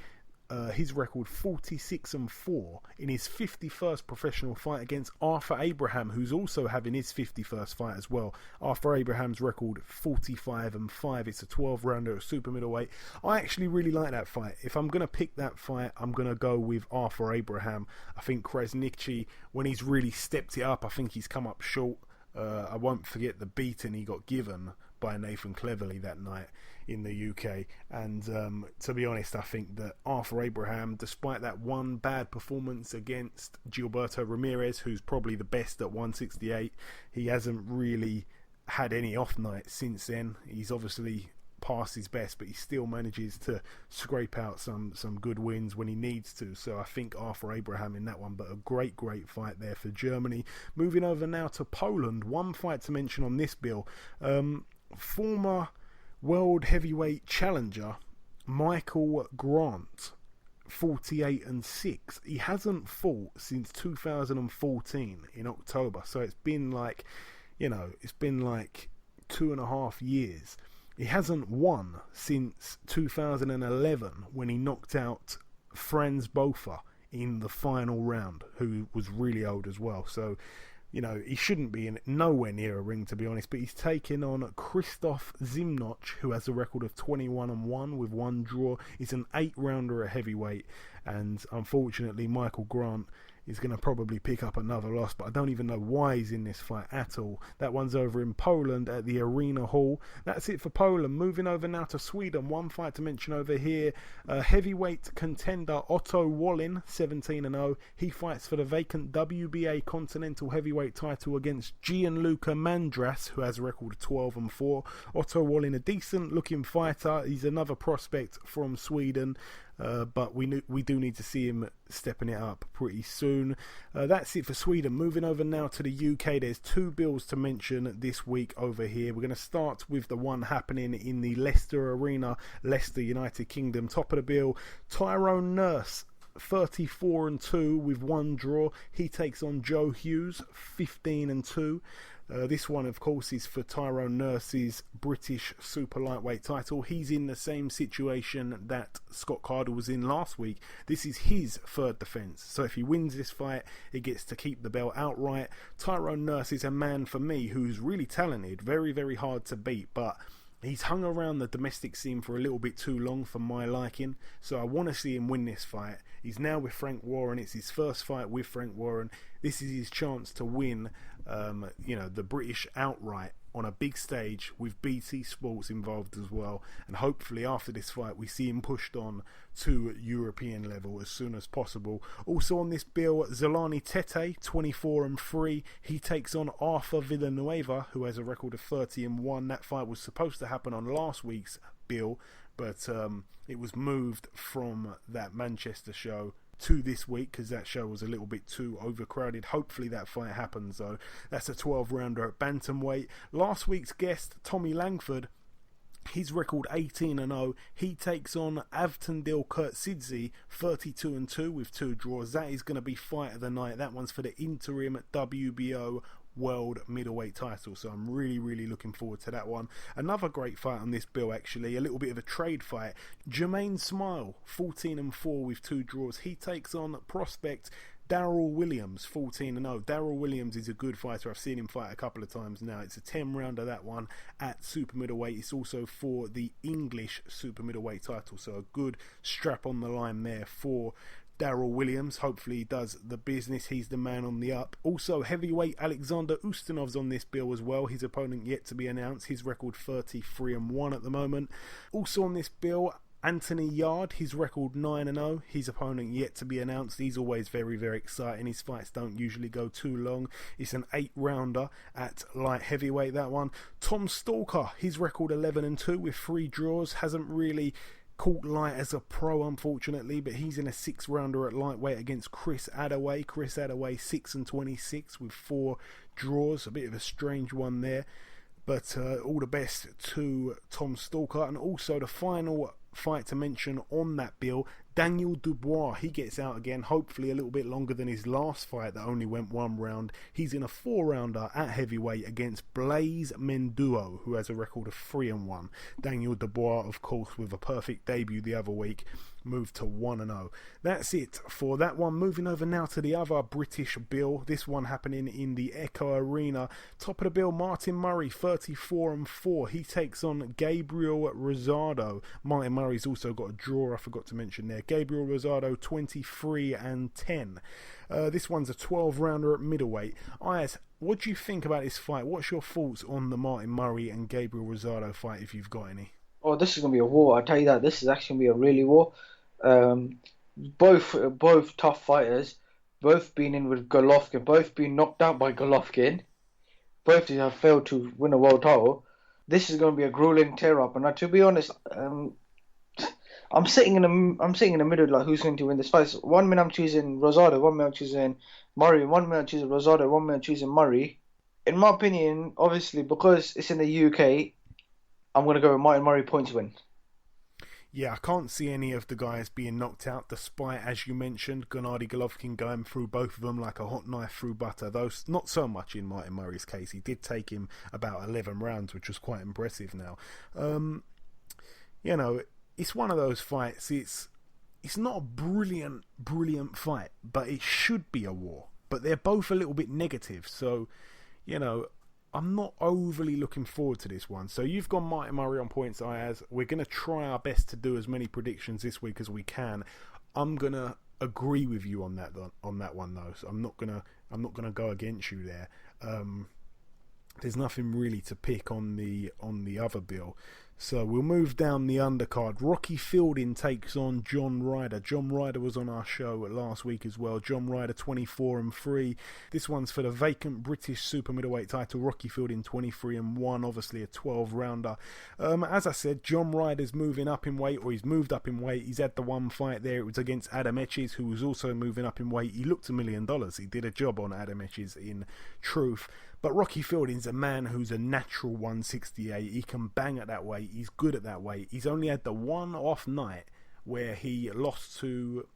his record 46-4 in his 51st professional fight against Arthur Abraham, who's also having his 51st fight as well. Arthur Abraham's record 45-5. It's a 12-rounder at super middleweight. I actually really like that fight. If I'm going to pick that fight, I'm going to go with Arthur Abraham. I think Krasnicki, when he's really stepped it up, I think he's come up short. I won't forget the beating he got given by Nathan Cleverly that night in the UK. And to be honest, I think that Arthur Abraham, despite that one bad performance against Gilberto Ramirez, who's probably the best at 168, he hasn't really had any off nights since then. He's obviously past his best, but he still manages to scrape out some good wins when he needs to. So I think Arthur Abraham in that one, but a great fight there for Germany. Moving over now to Poland. One fight to mention on this bill. Former world heavyweight challenger Michael Grant, 48-6. He hasn't fought since 2014 in October, so it's been like 2.5 years. He hasn't won since 2011 when he knocked out Franz Bofa in the final round, who was really old as well. So, he shouldn't be nowhere near a ring, to be honest. But he's taken on Krzysztof Zimnoch, who has a record of 21-1 with one draw. He's an 8-rounder at heavyweight, and unfortunately, Michael Grant is going to probably pick up another loss, but I don't even know why he's in this fight at all. That one's over in Poland at the Arena Hall. That's it for Poland. Moving over now to Sweden. One fight to mention over here. Heavyweight contender Otto Wallin, 17-0. He fights for the vacant WBA Continental Heavyweight title against Gianluca Mandras, who has a record of 12-4. Otto Wallin, a decent looking fighter. He's another prospect from Sweden. But we do need to see him stepping it up pretty soon. That's it for Sweden. Moving over now to the UK. There's two bills to mention this week over here. We're going to start with the one happening in the Leicester Arena, Leicester, United Kingdom. Top of the bill, Tyrone Nurse, 34-2 with one draw. He takes on Joe Hughes, 15-2. This one, of course, is for Tyrone Nurse's British super lightweight title. He's in the same situation that Scott Cardle was in last week. This is his third defence. So if he wins this fight, he gets to keep the belt outright. Tyrone Nurse is a man, for me, who's really talented, very, very hard to beat, but he's hung around the domestic scene for a little bit too long for my liking, so I want to see him win this fight. He's now with Frank Warren. It's his first fight with Frank Warren. This is his chance to win, the British outright on a big stage with BT Sports involved as well. And hopefully after this fight we see him pushed on to European level as soon as possible. Also on this bill, Zolani Tete, 24-3. He takes on Arthur Villanueva, who has a record of 30-1. That fight was supposed to happen on last week's bill, but it was moved from that Manchester show to this week because that show was a little bit too overcrowded. Hopefully that fight happens though. That's a 12-rounder at bantamweight. Last week's guest, Tommy Langford, his record 18-0. He takes on Avtandil Kurtzidze, 32-2 with two draws. That is going to be fight of the night. That one's for the interim WBO world middleweight title, so I'm really, really looking forward to that one. Another great fight on this bill, actually, a little bit of a trade fight. Jermaine Smile, 14-4 with two draws. He takes on prospect Darryl Williams, 14-0. Darryl Williams is a good fighter. I've seen him fight a couple of times now. It's a 10-rounder, that one, at super middleweight. It's also for the English super middleweight title, so a good strap on the line there for Darryl Williams. Hopefully he does the business. He's the man on the up. Also, heavyweight Oleksandr Usykov's on this bill as well. His opponent yet to be announced. His record 33-1 at the moment. Also on this bill, Anthony Yard, his record 9-0. His opponent yet to be announced. He's always very, very exciting. His fights don't usually go too long. It's an 8-rounder at light heavyweight, that one. Tom Stalker, his record 11-2 with 3 draws. Hasn't really caught light as a pro, unfortunately, but he's in a 6-rounder at lightweight against Chris Adaway. Chris Adaway 6-26 with 4 draws. A bit of a strange one there. But all the best to Tom Stalker. And also the final fight to mention on that bill, Daniel Dubois. He gets out again, hopefully a little bit longer than his last fight that only went 1 round. He's in a 4-rounder at heavyweight against Blaise Menduo, who has a record of 3-1. Daniel Dubois, of course, with a perfect debut the other week, moved to 1-0. That's it for that one. Moving over now to the other British bill. This one happening in the Echo Arena. Top of the bill, Martin Murray, 34-4. He takes on Gabriel Rosado. Martin Murray's also got a draw, I forgot to mention there. Gabriel Rosado, 23-10. This one's a 12-rounder at middleweight. Ayaz, what do you think about this fight? What's your thoughts on the Martin Murray and Gabriel Rosado fight, if you've got any? Oh, this is going to be a war. I tell you that. This is actually going to be a really war. Both tough fighters. Both been in with Golovkin. Both been knocked out by Golovkin. Both have failed to win a world title. This is going to be a grueling tear-up. And to be honest, I'm sitting in the middle, like who's going to win this fight. So 1 minute I'm choosing Rosado, 1 minute I'm choosing Murray, 1 minute I'm choosing Rosado, 1 minute I'm choosing Murray. In my opinion, obviously, because it's in the UK, I'm going to go with Martin Murray points win. Yeah, I can't see any of the guys being knocked out, despite, as you mentioned, Gennady Golovkin going through both of them like a hot knife through butter. Though not so much in Martin Murray's case. He did take him about 11 rounds, which was quite impressive now. It's one of those fights. It's not a brilliant fight, but it should be a war. But they're both a little bit negative, so I'm not overly looking forward to this one. So you've gone Martin Murray on points, Ayaz. We're going to try our best to do as many predictions this week as we can. I'm going to agree with you on that one though. So I'm not going to go against you there. There's nothing really to pick on the other bill. So we'll move down the undercard. Rocky Fielding takes on John Ryder. John Ryder was on our show last week as well. John Ryder 24-3. This one's for the vacant British super middleweight title. Rocky Fielding 23-1. Obviously a 12-rounder. As I said, John Ryder's moving up in weight, or he's moved up in weight. He's had the one fight there. It was against Adam Etches, who was also moving up in weight. He looked $1 million. He did a job on Adam Etches in truth. But Rocky Fielding's a man who's a natural 168. He can bang at that weight. He's good at that weight. He's only had the one off night where he lost to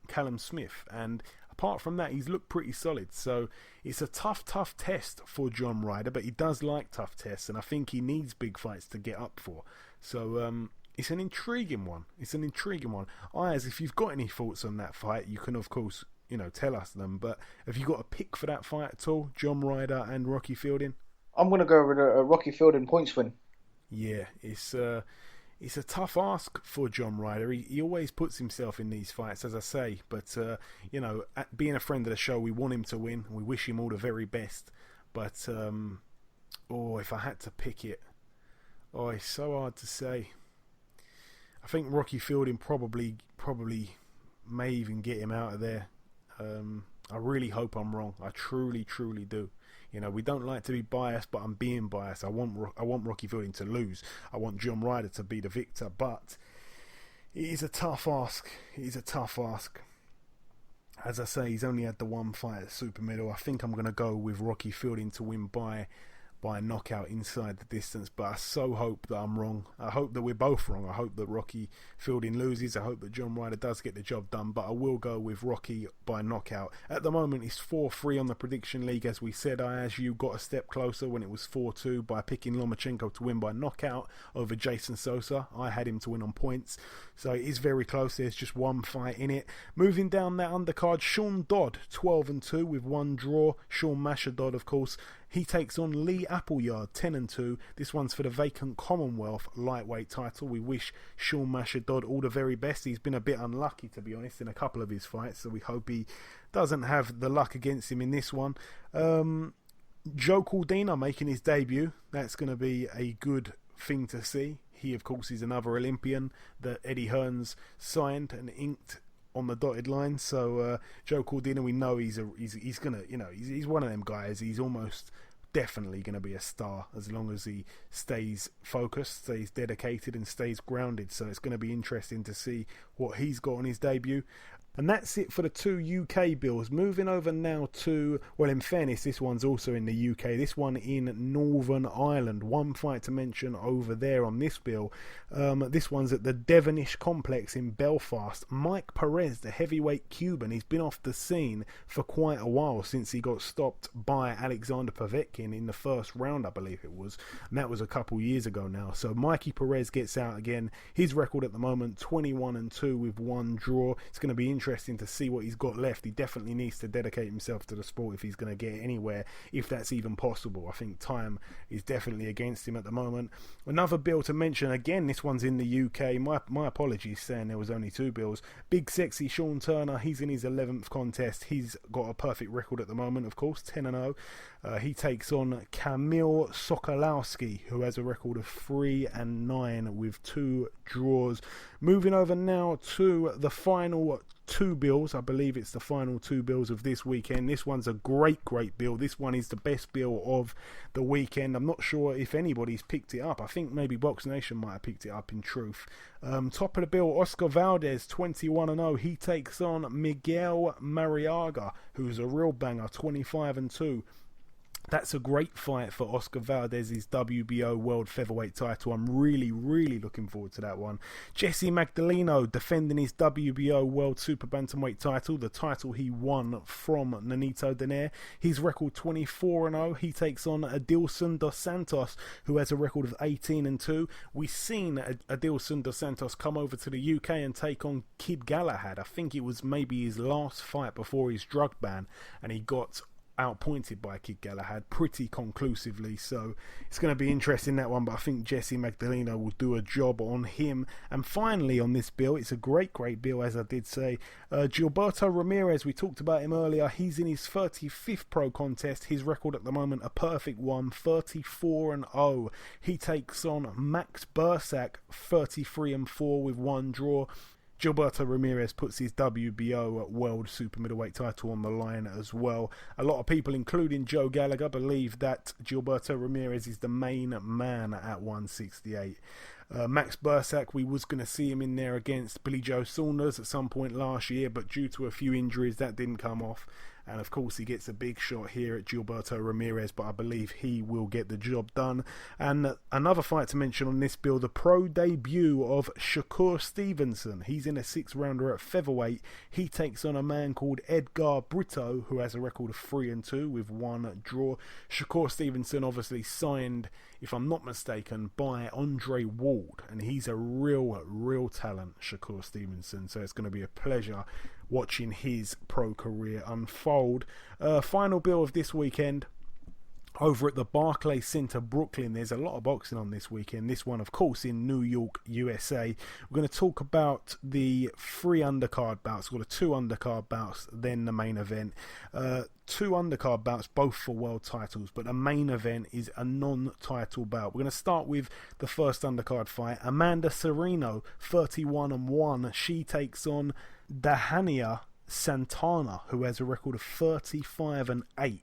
Callum Smith. And apart from that, he's looked pretty solid. So it's a tough test for John Ryder. But he does like tough tests. And I think he needs big fights to get up for. So it's an intriguing one. Ayaz, if you've got any thoughts on that fight, you can, of course, tell us them. But have you got a pick for that fight at all? John Ryder and Rocky Fielding? I'm going to go with a Rocky Fielding points win. Yeah, it's a tough ask for John Ryder. He always puts himself in these fights, as I say. But, being a friend of the show, we want him to win. We wish him all the very best. But, if I had to pick it, it's so hard to say. I think Rocky Fielding probably may even get him out of there. I really hope I'm wrong. I truly do. We don't like to be biased, but I'm being biased. I want Rocky Fielding to lose. I want John Ryder to be the victor, but it is a tough ask. As I say, he's only had the one fight at super middle. I think I'm going to go with Rocky Fielding to win by knockout inside the distance, but I so hope that I'm wrong. I hope that we're both wrong. I hope that Rocky Fielding loses. I hope that John Ryder does get the job done, but I will go with Rocky by knockout. At the moment, it's 4-3 on the prediction league. As we said, you got a step closer when it was 4-2 by picking Lomachenko to win by knockout over Jason Sosa. I had him to win on points, so it is very close. There's just one fight in it. Moving down that undercard, Sean Dodd 12-2 with one draw. Sean Masher Dodd, of course, he takes on Lee Appleyard 10-2. This one's for the vacant Commonwealth lightweight title. We wish Sean Masher Dodd all the very best. He's been a bit unlucky, to be honest, in a couple of his fights, so we hope he doesn't have the luck against him in this one. Joe Cordina making his debut. That's going to be a good thing to see. He, of course, is another Olympian that Eddie Hearns signed and inked on the dotted line. So Joe Cordina, we know he's one of them guys. He's almost definitely going to be a star as long as he stays focused, stays dedicated, and stays grounded. So it's going to be interesting to see what he's got on his debut. And that's it for the 2 UK bills. Moving over now to, well, in fairness, this one's also in the UK. This one in Northern Ireland. One fight to mention over there on this bill. This one's at the Devonish Complex in Belfast. Mike Perez, the heavyweight Cuban, he's been off the scene for quite a while since he got stopped by Alexander Povetkin in the first round, I believe it was. And that was a couple years ago now. So Mikey Perez gets out again. His record at the moment, 21-2 with 1 draw. It's going to be interesting to see what he's got left. He definitely needs to dedicate himself to the sport if he's going to get anywhere, if that's even possible. I think time is definitely against him at the moment. Another bill to mention, again, this one's in the UK. My apologies saying there was only 2 bills. Big sexy Sean Turner, he's in his 11th contest. He's got a perfect record at the moment, of course, 10-0. He takes on Kamil Sokolowski, who has a record of 3-9 with 2 draws. Moving over now to the final 2 bills. I believe it's the final 2 bills of this weekend. This one's a great bill. This one is the best bill of the weekend. I'm not sure if anybody's picked it up. I think maybe Box Nation might have picked it up, in truth. Top of the bill, Oscar Valdez, 21-0. He takes on Miguel Mariaga, who's a real banger, 25-2. That's a great fight for Oscar Valdez's WBO World Featherweight title. I'm really looking forward to that one. Jesse Magdaleno defending his WBO World Super Bantamweight title, the title he won from Nonito Donaire. His record 24-0. He takes on Adilson Dos Santos, who has a record of 18-2. We've seen Adilson Dos Santos come over to the UK and take on Kid Galahad. I think it was maybe his last fight before his drug ban, and he got outpointed by Kid Galahad pretty conclusively, so it's going to be interesting, that one. But I think Jesse Magdaleno will do a job on him. And finally on this bill, it's a great bill, as I did say, Gilberto Ramirez, we talked about him earlier. He's in his 35th pro contest. His record at the moment, a perfect one, 34-0. He takes on Max Bursak, 33-4 with 1 draw. Gilberto Ramirez puts his WBO World Super Middleweight title on the line as well. A lot of people, including Joe Gallagher, believe that Gilberto Ramirez is the main man at 168. Max Bursak, we was going to see him in there against Billy Joe Saunders at some point last year, but due to a few injuries that didn't come off. And of course he gets a big shot here at Gilberto Ramirez, but I believe he will get the job done. And another fight to mention on this bill, the pro debut of Shakur Stevenson. He's in a 6-rounder at featherweight. He takes on a man called Edgar Brito, who has a record of 3-2 with 1 draw. Shakur Stevenson obviously signed, if I'm not mistaken, by Andre Ward, and he's a real talent, Shakur Stevenson. So it's going to be a pleasure watching his pro career unfold. Final bill of this weekend, over at the Barclays Center, Brooklyn. There's a lot of boxing on this weekend. This one, of course, in New York, USA. We're going to talk about the 3 undercard bouts. We've got 2 undercard bouts, then the main event. 2 undercard bouts, both for world titles, but the main event is a non-title bout. We're going to start with the first undercard fight. Amanda Serrano, 31-1. She takes on Dahania Santana, who has a record of 35-8.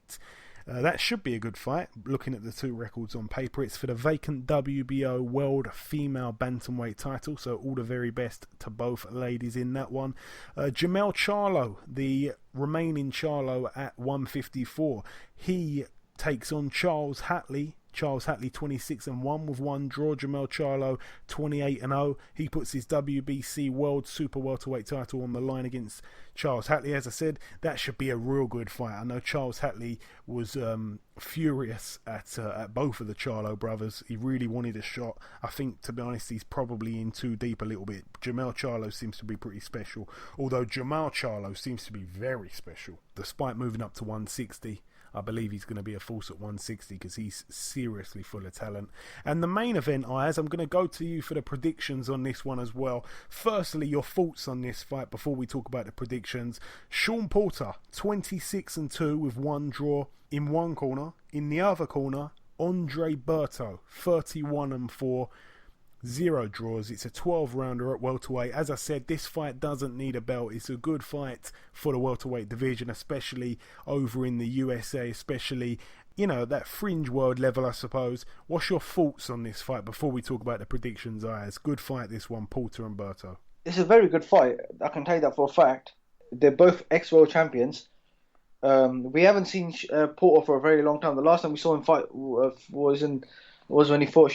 That should be a good fight, looking at the 2 records on paper. It's for the vacant WBO World Female Bantamweight title, so all the very best to both ladies in that one. Jamel Charlo, the remaining Charlo at 154, he takes on Charles Hatley. Charles Hatley 26-1 with 1 draw. Jamel Charlo 28-0. He puts his WBC World Super Welterweight title on the line against Charles Hatley. As I said, that should be a real good fight. I know Charles Hatley was furious at both of the Charlo brothers. He really wanted a shot. I think, to be honest, he's probably in too deep a little bit. Jamel Charlo seems to be pretty special, although Jamal Charlo seems to be very special. Despite moving up to 160, I believe he's going to be a force at 160 because he's seriously full of talent. And the main event, Ayaz, I'm going to go to you for the predictions on this one as well. Firstly, your thoughts on this fight before we talk about the predictions. Sean Porter, 26-2 with 1 draw in one corner. In the other corner, Andre Berto, 31-4. 0 draws. It's a 12-rounder at welterweight. As I said, this fight doesn't need a belt. It's a good fight for the welterweight division, especially over in the USA, especially, you know, that fringe world level, I suppose. What's your thoughts on this fight before we talk about the predictions, Ayaz? Good fight, this one, Porter and Berto. It's a very good fight. I can tell you that for a fact. They're both ex-world champions. We haven't seen Porter for a very long time. The last time we saw him fight was when he fought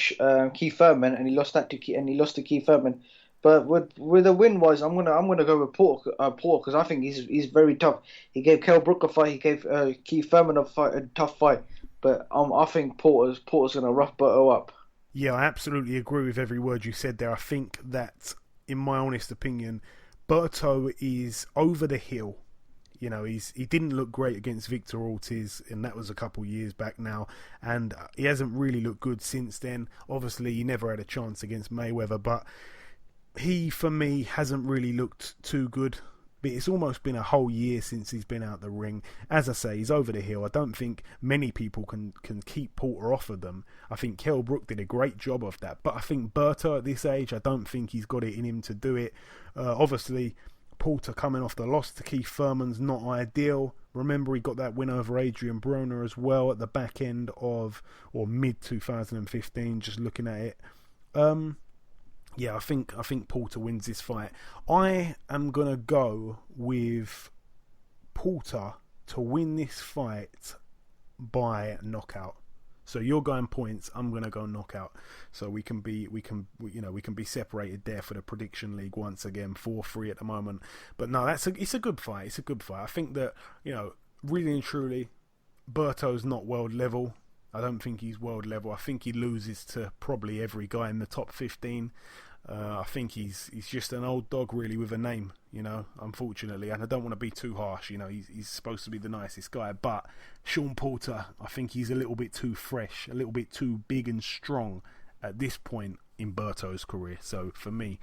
Keith Thurman, and he lost to Keith Thurman. But with a win wise, I'm gonna go with Porter because I think he's very tough. He gave Kell Brook a fight. He gave Keith Thurman a tough fight. But I think Porter's gonna rough Berto up. Yeah, I absolutely agree with every word you said there. I think that, in my honest opinion, Berto is over the hill. You know, he didn't look great against Victor Ortiz, and that was a couple years back now, and he hasn't really looked good since then. Obviously, he never had a chance against Mayweather, but he, for me, hasn't really looked too good. But it's almost been a whole year since he's been out the ring. As I say, he's over the hill. I don't think many people can keep Porter off of them. I think Kell Brook did a great job of that, but I think Berto at this age, I don't think he's got it in him to do it. Obviously, Porter coming off the loss to Keith Thurman's not ideal. Remember, he got that win over Adrian Broner as well at the back end of, or mid 2015, just looking at it. Yeah, I think Porter wins this fight. I am going to go with Porter to win this fight by knockout. So you're going points, I'm going to go knockout. So we can be separated there for the prediction league once again, 4-3 at the moment. But no, it's a good fight. It's a good fight. I think that, you know, really and truly, Berto's not world level. I don't think he's world level. I think he loses to probably every guy in the top 15. I think he's just an old dog, really, with a name, you know, unfortunately. And I don't want to be too harsh, you know, he's supposed to be the nicest guy. But Sean Porter, I think he's a little bit too fresh, a little bit too big and strong at this point in Berto's career. So for me,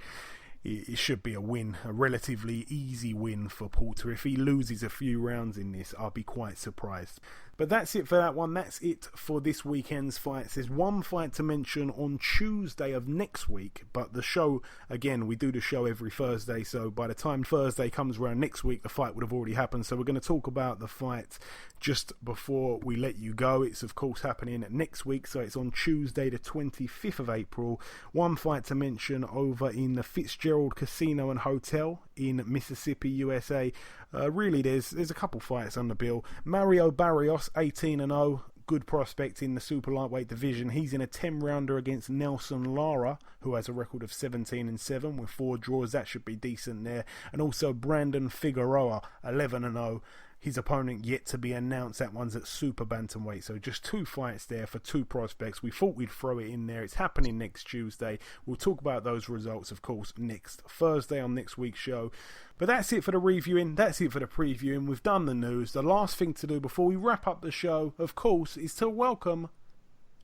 it should be a win, a relatively easy win for Porter. If he loses a few rounds in this, I'll be quite surprised. But that's it for that one. That's it for this weekend's fights. There's one fight to mention on Tuesday of next week, but the show, again, we do the show every Thursday, so by the time Thursday comes around next week, the fight would have already happened. So we're going to talk about the fight just before we let you go. It's, of course, happening next week, so it's on Tuesday the 25th of April. One fight to mention over in the Fitzgerald Casino and Hotel in Mississippi, USA. Really, there's a couple fights on the bill. Mario Barrios, 18-0, good prospect in the super lightweight division. He's in a 10-rounder against Nelson Lara, who has a record of 17-7 with 4 draws. That should be decent there. And also Brandon Figueroa, 11-0. His opponent yet to be announced. That one's at super bantamweight. So just 2 fights there for 2 prospects. We thought we'd throw it in there. It's happening next Tuesday. We'll talk about those results, of course, next Thursday on next week's show. But that's it for the reviewing. That's it for the previewing. We've done the news. The last thing to do before we wrap up the show, of course, is to welcome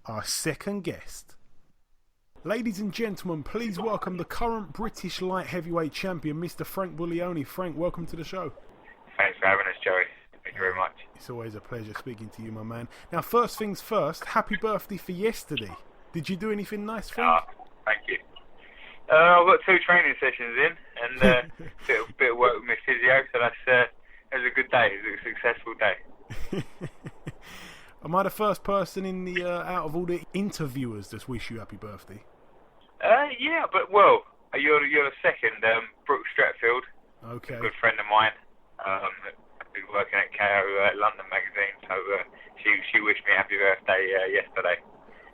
our second guest. Ladies and gentlemen, please welcome the current British light heavyweight champion, Mr. Frank Buglioni. Frank, welcome to the show. Thanks for having us, Joey. Thank you very much. It's always a pleasure speaking to you, my man. Now, first things first, happy birthday for yesterday. Did you do anything nice, Frank? Thank you. I've got 2 training sessions in and a bit of work with my physio, so it was a good day. It was a successful day. Am I the first person in the out of all the interviewers to wish you happy birthday? Yeah, but well, you're the second. Brooke Stratfield, okay, a good friend of mine. Been working at KO London magazine, so she wished me happy birthday yesterday.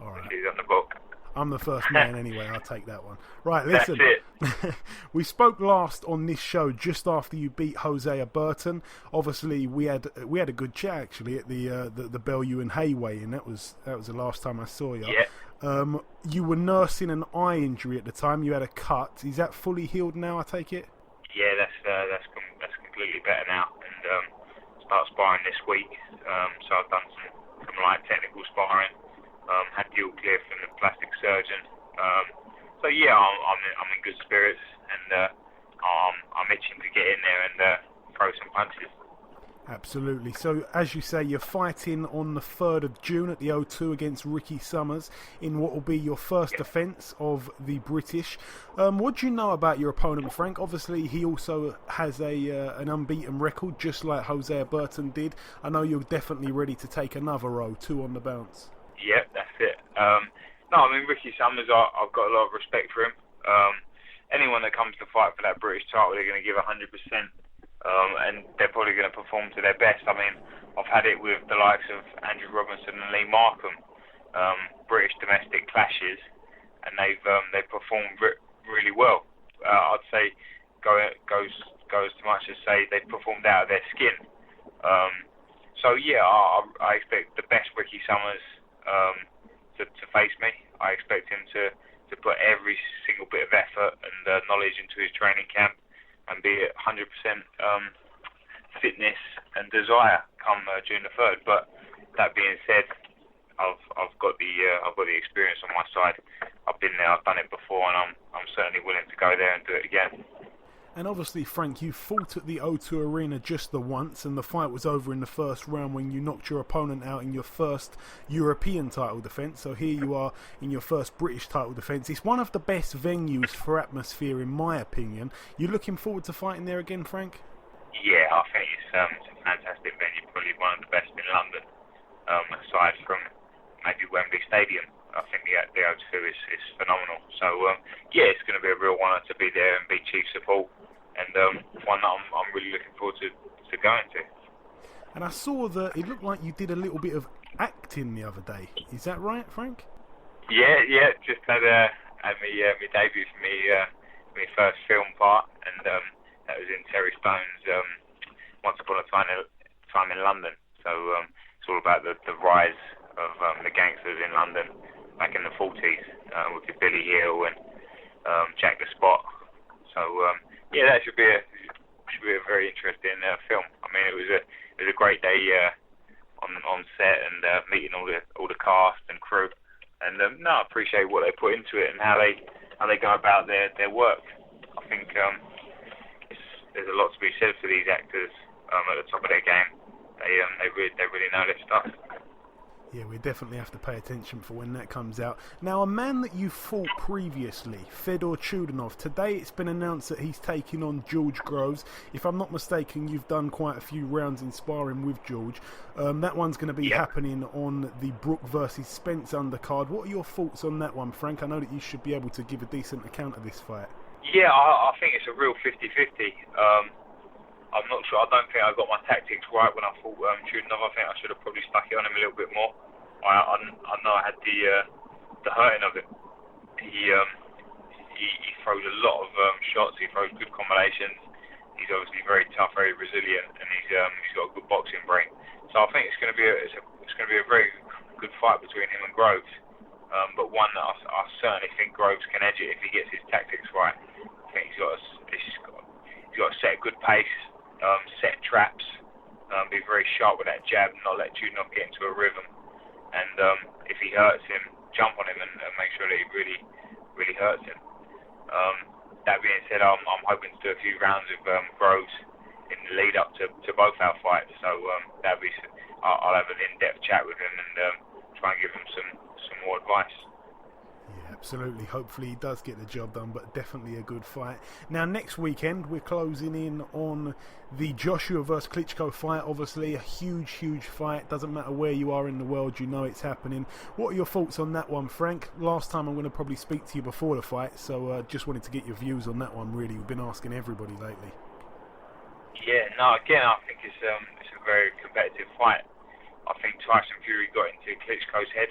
All right. She's on the book. I'm the first man anyway, I'll take that one. Right, listen. That's it. We spoke last on this show just after you beat Hosea Burton. Obviously, we had a good chat actually at the Bellew and Hayway, and that was the last time I saw you. Yeah. You were nursing an eye injury at the time. You had a cut. Is that fully healed now, I take it? Yeah, that's completely better now, and start sparring this week. So I've done some light technical sparring. Had the all clear from the plastic surgeon. So yeah, I'm in good spirits, and I'm itching to get in there and throw some punches. Absolutely. So, as you say, you're fighting on the 3rd of June at the O2 against Ricky Summers in what will be your first defence of the British. What do you know about your opponent, Frank? Obviously, he also has an unbeaten record, just like Hosea Burton did. I know you're definitely ready to take another row, 2 on the bounce. Yeah, that's it. No, I mean, Ricky Summers, I've got a lot of respect for him. Anyone that comes to fight for that British title, they're going to give 100%. And they're probably going to perform to their best. I mean, I've had it with the likes of Andrew Robinson and Lee Markham, British domestic clashes, and they've performed really well. I'd say goes to much as say they've performed out of their skin. So yeah, I expect the best Ricky Summers to face me. I expect him to put every single bit of effort and knowledge into his training camp and be at 100% fitness and desire come June the 3rd. But that being said, I've got the experience on my side. I've been there, I've done it before, and I'm certainly willing to go there and do it again. And obviously, Frank, you fought at the O2 Arena just the once, and the fight was over in the first round when you knocked your opponent out in your first European title defence. So here you are in your first British title defence. It's one of the best venues for atmosphere, in my opinion. You looking forward to fighting there again, Frank? Yeah, I think it's a fantastic venue, probably one of the best in London, aside from maybe Wembley Stadium. I think the O2 is phenomenal. So, yeah, it's going to be a real honour to be there and be chief support. And one that I'm really looking forward to going to. And I saw that it looked like you did a little bit of acting the other day. Is that right, Frank? Yeah. Just had my debut for my first film part, and that was in Terry Stone's Once Upon a Time in London. So it's all about the rise of the gangsters in London back in the 40s with Billy Hill and Jack the Spot. So. Yeah, that should be a very interesting film. I mean, it was a great day on set and meeting all the cast and crew. And I appreciate what they put into it and how they go about their work. I think there's a lot to be said for these actors at the top of their game. They really know their stuff. Yeah, we definitely have to pay attention for when that comes out. Now, a man that you fought previously, Fedor Chudinov, today it's been announced that he's taking on George Groves. If I'm not mistaken, you've done quite a few rounds in sparring with George. That one's going to be happening on the Brook versus Spence undercard. What are your thoughts on that one, Frank? I know that you should be able to give a decent account of this fight. Yeah, I think it's a real 50-50. I'm not sure. I don't think I got my tactics right when I fought Chudinov. I think I should have probably stuck it on him a little bit more. I know I had the hurting of it. He throws a lot of shots. He throws good combinations. He's obviously very tough, very resilient, and he's got a good boxing brain. So I think it's going to be a very good fight between him and Groves. But one that I certainly think Groves can edge it if he gets his tactics right. I think he's got to set a good pace. Set traps, be very sharp with that jab, not let Chudinov get into a rhythm. And if he hurts him, jump on him and make sure that he really, really hurts him. That being said, I'm hoping to do a few rounds of Groves in the lead up to both our fights. So I'll have an in-depth chat with him and try and give him some more advice. Yeah, absolutely. Hopefully he does get the job done, but definitely a good fight. Now, next weekend, we're closing in on the Joshua vs. Klitschko fight. Obviously, a huge, huge fight. Doesn't matter where you are in the world, you know it's happening. What are your thoughts on that one, Frank? Last time I'm going to probably speak to you before the fight, so just wanted to get your views on that one, really. We've been asking everybody lately. Yeah, no, again, I think it's a very competitive fight. I think Tyson Fury got into Klitschko's head,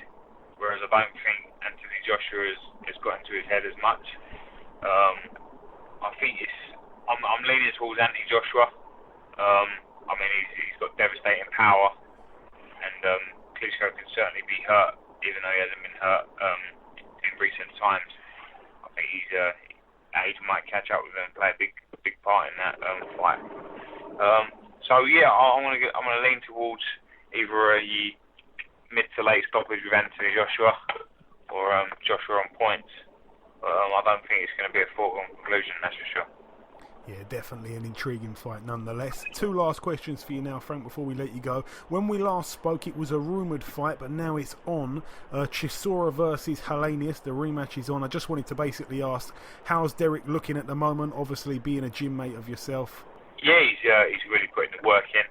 whereas I don't think Anthony Joshua has got into his head as much. I think I'm leaning towards Anthony Joshua. I mean, he's got devastating power, and Klitschko can certainly be hurt, even though he hasn't been hurt in recent times. I think age might catch up with him and play a big part in that fight. So yeah, I'm gonna lean towards either a mid to late stoppage with Anthony Joshua or Joshua on points. I don't think it's going to be a foregone conclusion, that's for sure. Yeah, definitely an intriguing fight nonetheless. Two last questions for you now, Frank, before we let you go. When we last spoke, it was a rumoured fight, but now it's on. Chisora versus Helenius, the rematch is on. I just wanted to basically ask, how's Derek looking at the moment, obviously being a gym mate of yourself? Yeah, he's really putting the work in.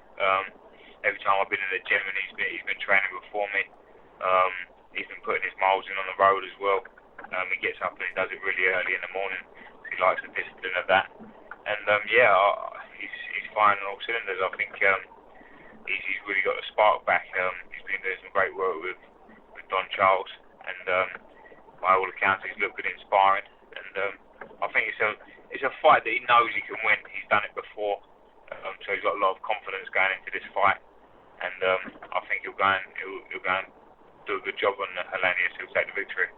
Every time I've been in the gym and he's been training before me, he's been putting his miles in on the road as well. He gets up and he does it really early in the morning. He likes the discipline of that. And he's firing on all cylinders. I think he's really got the spark back. He's been doing some great work with Don Charles, and by all accounts, he's looked good in sparring. And I think it's a fight that he knows he can win. He's done it before, so he's got a lot of confidence going into this fight. And I think he'll go and do a good job on Helenius. He'll take the victory.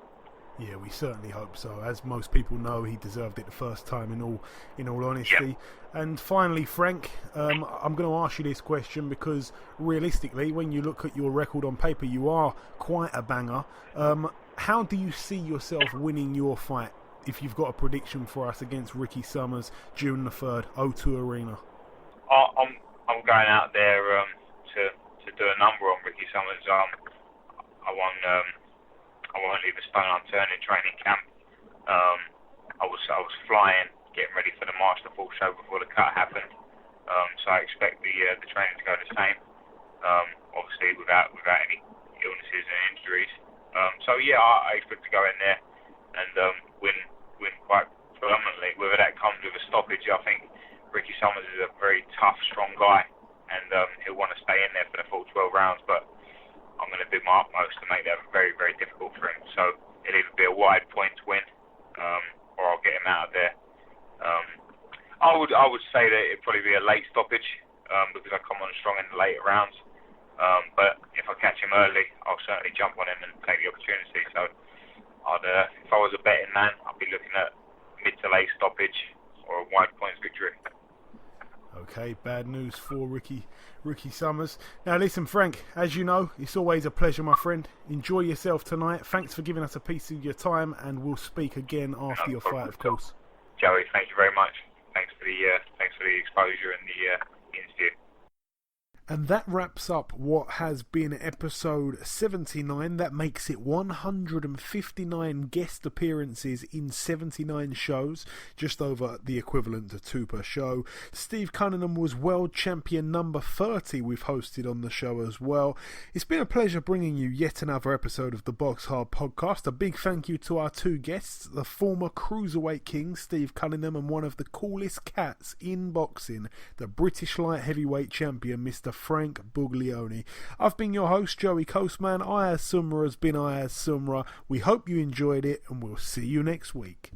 Yeah, we certainly hope so. As most people know, he deserved it the first time, in all honesty. Yeah. And finally, Frank, I'm going to ask you this question because realistically, when you look at your record on paper, you are quite a banger. How do you see yourself winning your fight? If you've got a prediction for us against Ricky Summers, June the 3rd, O2 Arena. I'm going out there to do a number on Ricky Summers. I won't leave a stone unturned in training camp. I was flying, getting ready for the March the Full show before the cut happened. So I expect the training to go the same. Obviously without any illnesses and injuries. I expect to go in there and win quite predominantly. Whether that comes with a stoppage, I think Ricky Summers is a very tough, strong guy, and he'll want to stay in there for the full 12 rounds. But I'm going to do my utmost to make that very, very difficult for him. So it'll either be a wide points win, or I'll get him out of there. I would say that it'd probably be a late stoppage, because I come on strong in the later rounds. But if I catch him early, I'll certainly jump on him and take the opportunity. So if I was a betting man, I'd be looking at mid to late stoppage or a wide points victory. Okay, bad news for Ricky Summers. Now listen, Frank, as you know, it's always a pleasure, my friend. Enjoy yourself tonight. Thanks for giving us a piece of your time, and we'll speak again after your fight, of course. Joey, thank you very much. Thanks for the exposure and the interview. And that wraps up what has been episode 79. That makes it 159 guest appearances in 79 shows, just over the equivalent to 2 per show. Steve Cunningham was world champion number 30 we've hosted on the show as well. It's been a pleasure bringing you yet another episode of the BoxHard Podcast. A big thank you to our 2 guests, the former Cruiserweight King Steve Cunningham and one of the coolest cats in boxing, the British light heavyweight champion Mr. Frank Buglioni. I've been your host, Joey Coastman. Ayaz Sumra has been Ayaz Sumra. We hope you enjoyed it, and we'll see you next week.